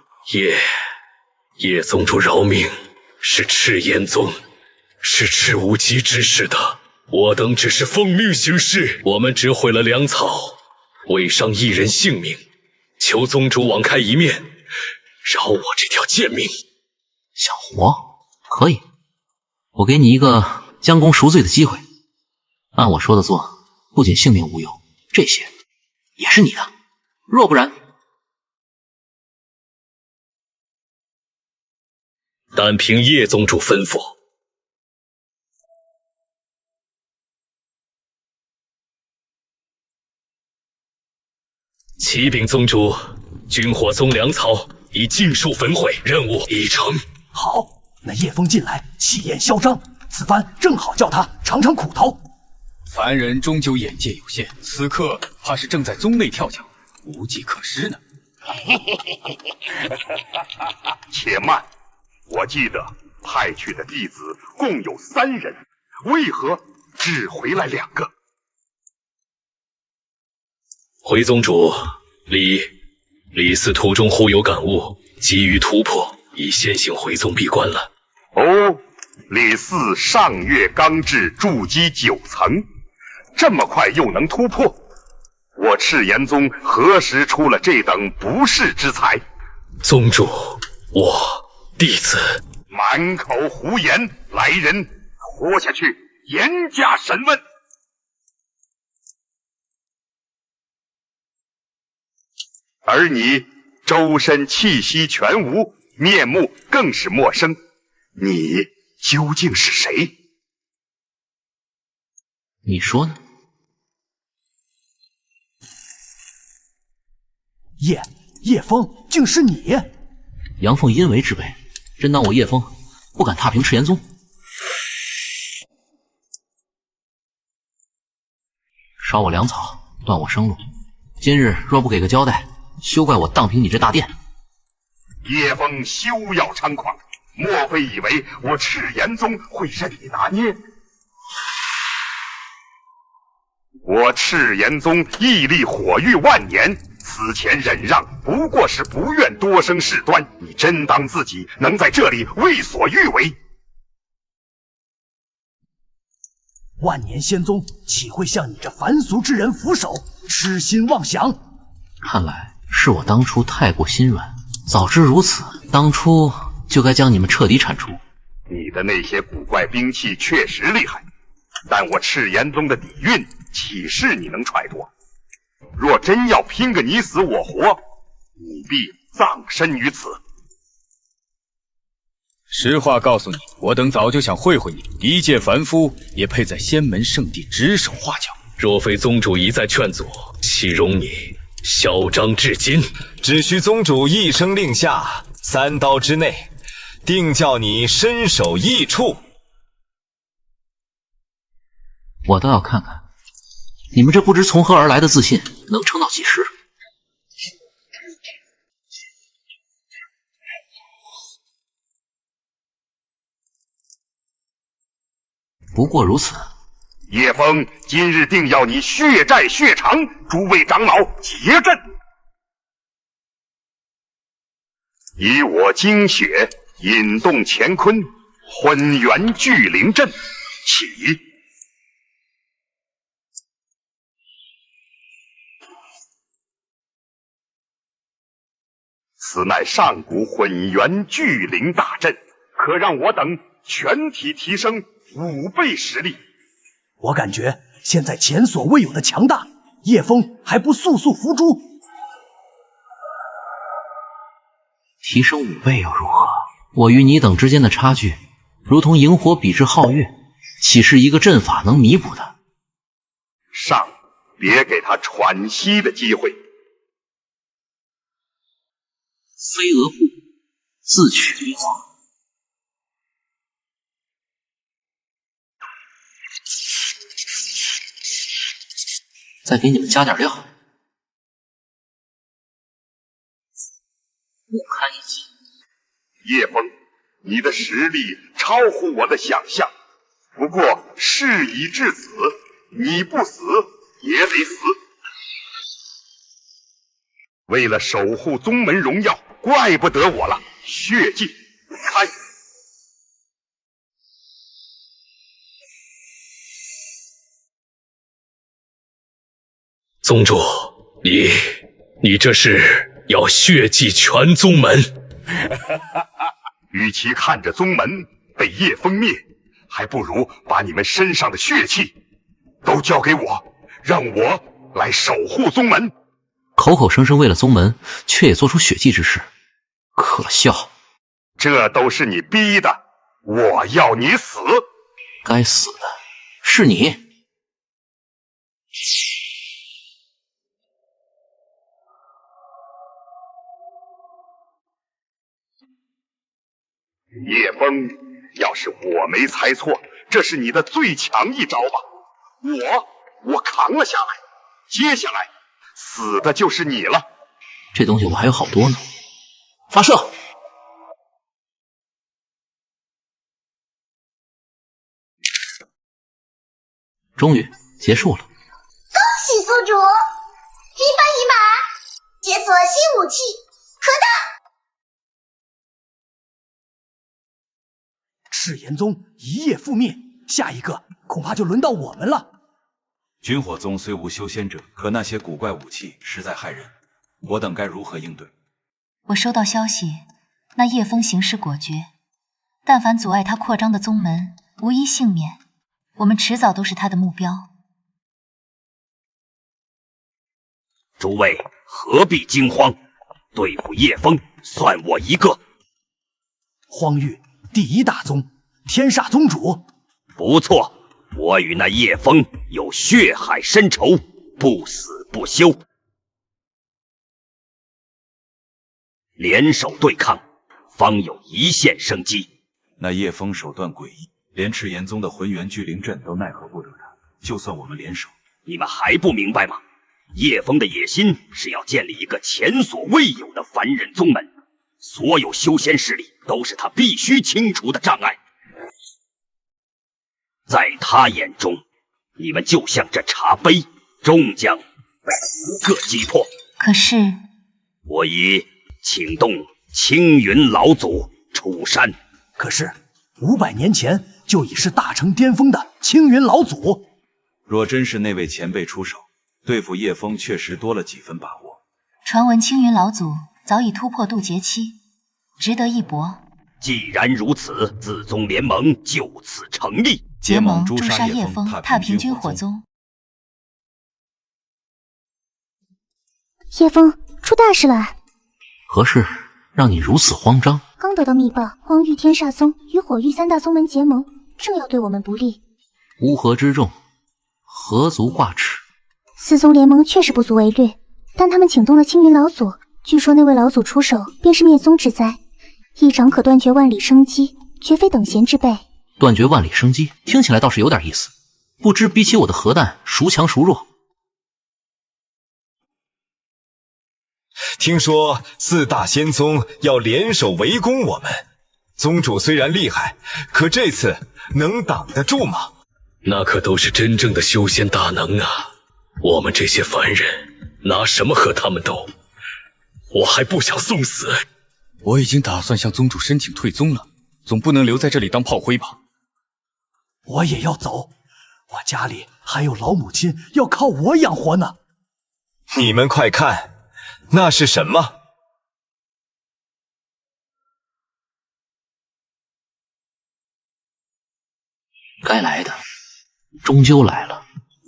叶宗主饶命，是赤炎宗，是赤无极指使的。我等只是奉命行事，我们只毁了粮草，未伤一人性命，求宗主网开一面，饶我这条贱命。想活？可以，我给你一个将功赎罪的机会，按我说的做，不仅性命无忧，这些也是你的。若不然，单凭叶宗主吩咐。启禀宗主，军火宗粮草已尽数焚毁，任务已成。好，那叶枫近来气焰嚣张，此番正好叫他尝尝苦头。凡人终究眼界有限，此刻怕是正在宗内跳脚，无计可施呢。且慢，我记得派去的弟子共有3人，为何只回来2个？回宗主，李寺途中忽有感悟，急于突破，已先行回宗闭关了。哦，李寺上月刚至筑基9层，这么快又能突破？我赤炎宗何时出了这等不世之才？宗主，我弟子满口胡言，来人，拖下去，严加审问。而你周身气息全无，面目更是陌生，你究竟是谁？你说呢？叶枫，竟是你！阳奉阴违之辈，真当我叶枫不敢踏平赤炎宗？烧我粮草，断我生路，今日若不给个交代，休怪我荡平你这大殿。叶枫休要猖狂，莫非以为我赤炎宗会任你拿捏？我赤炎宗屹立火域万年，此前忍让不过是不愿多生事端，你真当自己能在这里为所欲为？万年仙宗岂会向你这凡俗之人俯首，痴心妄想？看来是我当初太过心软，早知如此，当初就该将你们彻底铲除。你的那些古怪兵器确实厉害，但我赤炎宗的底蕴岂是你能揣度？若真要拼个你死我活，你必葬身于此。实话告诉你，我等早就想会会你，一介凡夫也配在仙门圣地指手画脚。若非宗主一再劝阻，岂容你嚣张至今？只需宗主一声令下，3刀之内，定叫你身首异处。我倒要看看，你们这不知从何而来的自信，能撑到几时？不过如此。叶枫今日定要你血债血偿，诸位长老结阵，以我精血引动乾坤，混元聚灵阵起。此乃上古混元聚灵大阵，可让我等全体提升5倍实力。我感觉现在前所未有的强大，叶枫还不速速伏诛？提升5倍又如何？我与你等之间的差距，如同萤火比之皓月，岂是一个阵法能弥补的？上，别给他喘息的机会。飞蛾步，自取灭亡。再给你们加点料，不堪一击。叶枫，你的实力超乎我的想象，不过事已至此，你不死也得死。为了守护宗门荣耀，怪不得我了。血迹开！宗主，你这是要血祭全宗门？与其看着宗门被叶枫灭，还不如把你们身上的血气都交给我，让我来守护宗门。口口声声为了宗门，却也做出血祭之事，可笑！这都是你逼的，我要你死！该死的是你！叶枫，要是我没猜错，这是你的最强一招吧？我扛了下来，接下来死的就是你了。这东西我还有好多呢。发射！终于结束了。恭喜宿主，一番一马，解锁新武器，核弹！赤炎宗一夜覆灭，下一个恐怕就轮到我们了。军火宗虽无修仙者，可那些古怪武器实在害人，我等该如何应对？我收到消息，那叶枫行事果决，但凡阻碍他扩张的宗门，无一幸免。我们迟早都是他的目标。诸位何必惊慌？对付叶枫，算我一个。荒域第一大宗，天煞宗主。不错，我与那叶枫有血海深仇，不死不休。联手对抗，方有一线生机。那叶枫手段诡异，连赤炎宗的浑元聚灵阵都奈何不得他。就算我们联手，你们还不明白吗？叶枫的野心是要建立一个前所未有的凡人宗门，所有修仙势力都是他必须清除的障碍。在他眼中，你们就像这茶杯，终将被一个击破。可是，我已请动青云老祖出山。可是500年前就已是大成巅峰的青云老祖，若真是那位前辈出手，对付叶枫确实多了几分把握。传闻青云老祖早已突破渡劫期，值得一搏。既然如此，自宗联盟就此成立，结盟诛杀叶枫，踏平军火宗。叶枫出大事了！何事让你如此慌张？刚得到密报，荒域天煞宗与火域3大宗门结盟，正要对我们不利。乌合之众，何足挂齿。四宗联盟确实不足为虑，但他们请动了青云老祖，据说那位老祖出手便是灭宗之灾，一掌可断绝万里生机，绝非等闲之辈。断绝万里生机，听起来倒是有点意思。不知比起我的核弹，孰强孰弱？听说四大仙宗要联手围攻我们，宗主虽然厉害，可这次能挡得住吗？那可都是真正的修仙大能啊！我们这些凡人拿什么和他们斗？我还不想送死。我已经打算向宗主申请退宗了，总不能留在这里当炮灰吧？我也要走，我家里还有老母亲要靠我养活呢。你们快看，那是什么？该来的终究来了。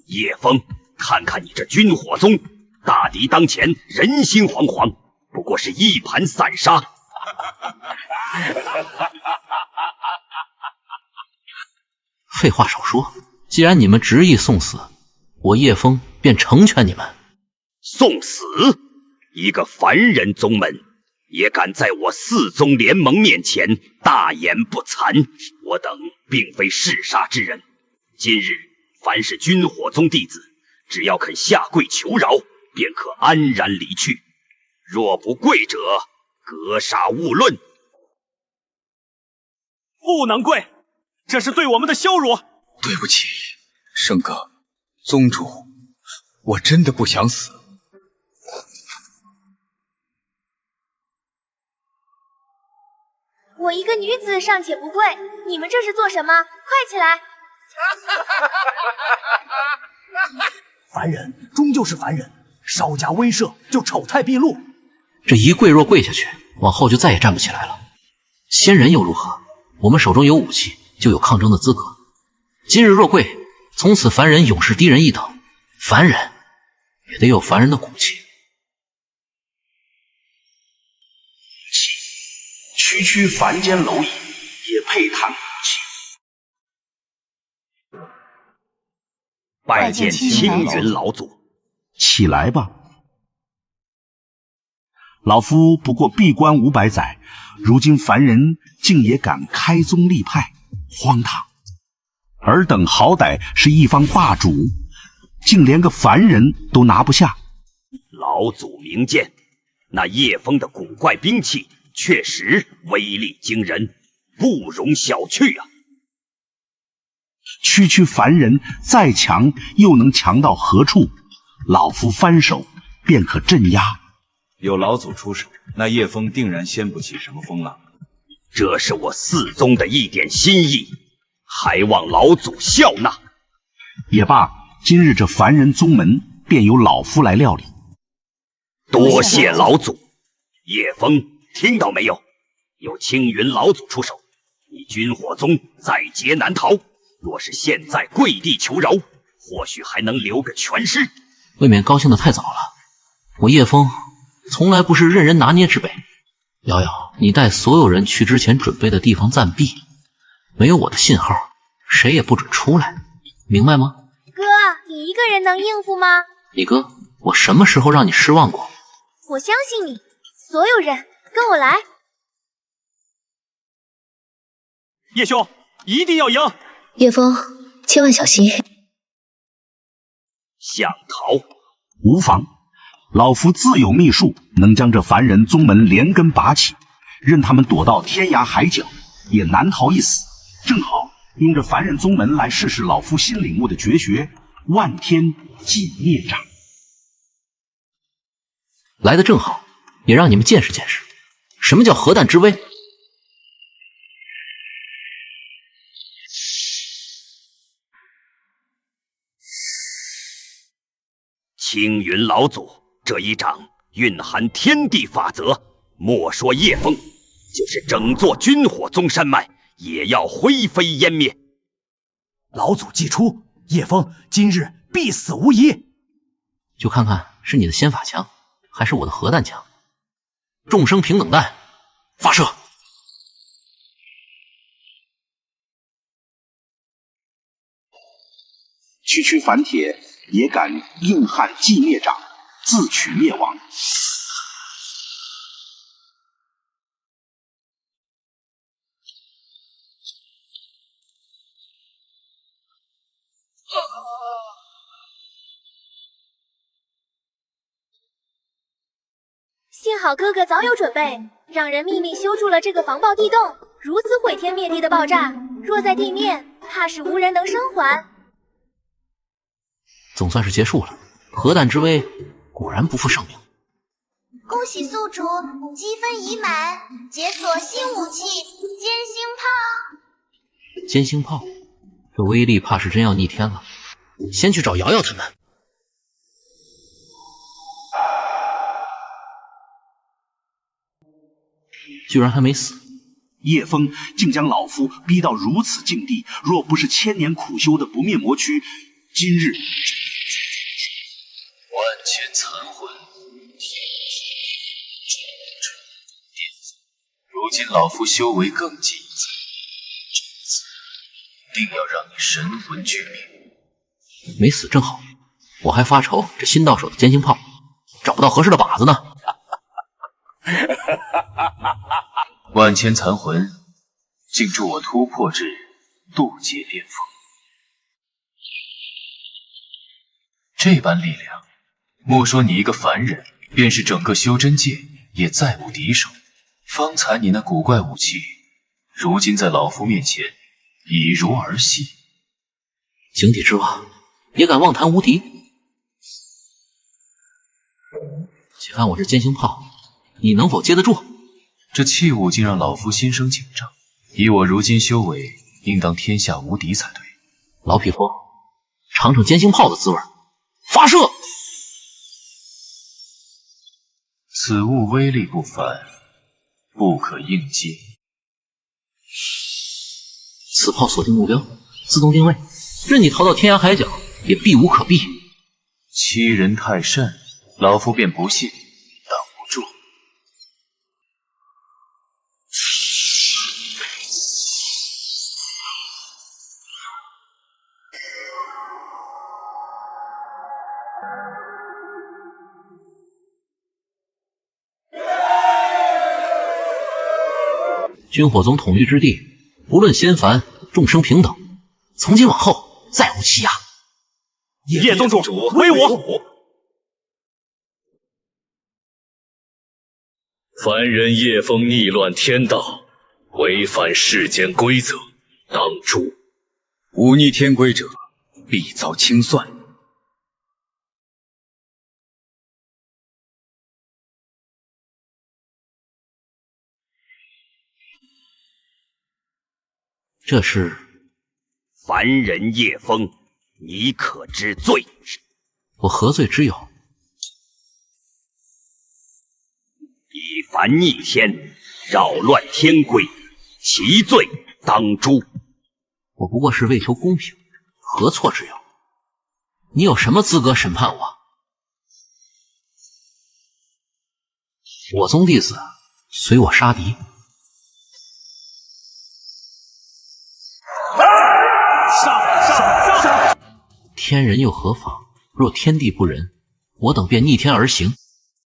叶枫，看看你这军火宗，大敌当前，人心惶惶，不过是一盘散沙。废话少说，既然你们执意送死，我叶枫便成全你们。送死？一个凡人宗门也敢在我四宗联盟面前大言不惭？我等并非嗜杀之人，今日凡是军火宗弟子，只要肯下跪求饶，便可安然离去。若不跪者，格杀勿论。不能跪，这是对我们的羞辱。对不起，圣哥，宗主，我真的不想死。我一个女子尚且不跪，你们这是做什么？快起来！凡人终究是凡人，稍加威慑就丑态毕露。这一跪若跪下去，往后就再也站不起来了。仙人又如何？我们手中有武器，就有抗争的资格。今日若跪，从此凡人永是低人一等。凡人也得有凡人的骨气。区区凡间蝼蚁也配谈骨气？拜见青云老祖。起来吧，老夫不过闭关500载，如今凡人竟也敢开宗立派，荒唐！尔等好歹是一方霸主，竟连个凡人都拿不下。老祖明鉴，那叶枫的古怪兵器确实威力惊人，不容小觑啊！区区凡人再强，又能强到何处？老夫翻手便可镇压。有老祖出手，那叶枫定然掀不起什么风浪。这是我四宗的一点心意，还望老祖笑纳。也罢，今日这凡人宗门便由老夫来料理。多谢老祖。叶枫，听到没有？有青云老祖出手，你军火宗在劫难逃。若是现在跪地求饶，或许还能留个全尸。未免高兴得太早了。我叶枫从来不是任人拿捏之辈。瑶瑶，你带所有人去之前准备的地方暂避，没有我的信号，谁也不准出来，明白吗？哥，你一个人能应付吗？你哥，我什么时候让你失望过？我相信你，所有人跟我来。叶兄，一定要赢！叶枫，千万小心。想逃？无妨，老夫自有秘术，能将这凡人宗门连根拔起，任他们躲到天涯海角，也难逃一死。正好用这凡人宗门来试试老夫新领悟的绝学——万天紧灭掌。来得正好，也让你们见识见识，什么叫核弹之威。青云老祖这一掌蕴含天地法则，莫说叶枫，就是整座军火宗山脉也要灰飞烟灭。老祖既出，叶枫今日必死无疑。就看看是你的仙法强，还是我的核弹强。众生平等弹，发射！区反帖也敢硬汉继灭长，自取灭亡。幸好哥哥早有准备，让人秘密修筑了这个防爆地洞。如此毁天灭地的爆炸，若在地面，怕是无人能生还。总算是结束了，核弹之威果然不负盛名。恭喜宿主积分已满，解锁新武器尖星炮。尖星炮，这威力怕是真要逆天了。先去找瑶瑶他们。居然还没死。叶枫竟将老夫逼到如此境地，若不是千年苦修的不灭魔躯，今日万千残魂，如今老夫修为更进一层，这次定要让你神魂俱灭。没死正好，我还发愁这新到手的尖星炮找不到合适的靶子呢。万千残魂，竟助我突破之日，渡劫巅峰。这般力量，莫说你一个凡人，便是整个修真界也再无敌手。方才你那古怪武器，如今在老夫面前已如儿戏。井底之蛙也敢妄谈无敌？且看我这尖星炮，你能否接得住？这器物竟让老夫心生紧张，以我如今修为，应当天下无敌才对。老匹夫，尝尝尖星炮的滋味，发射！此物威力不凡，不可应接。此炮锁定目标，自动定位，任你逃到天涯海角，也避无可避。欺人太甚，老夫便不信挡不住。军火宗统御之地，不论仙凡，众生平等。从今往后，再无欺压。叶宗主，归我！凡人叶枫逆乱天道，违反世间规则，当诛。忤逆天规者，必遭清算。这是凡人叶枫，你可知罪？我何罪之有？以凡逆天，扰乱天规，其罪当诛。我不过是为求公平，何错之有？你有什么资格审判我？我宗弟子，随我杀敌。上！天人又何妨？若天地不仁，我等便逆天而行，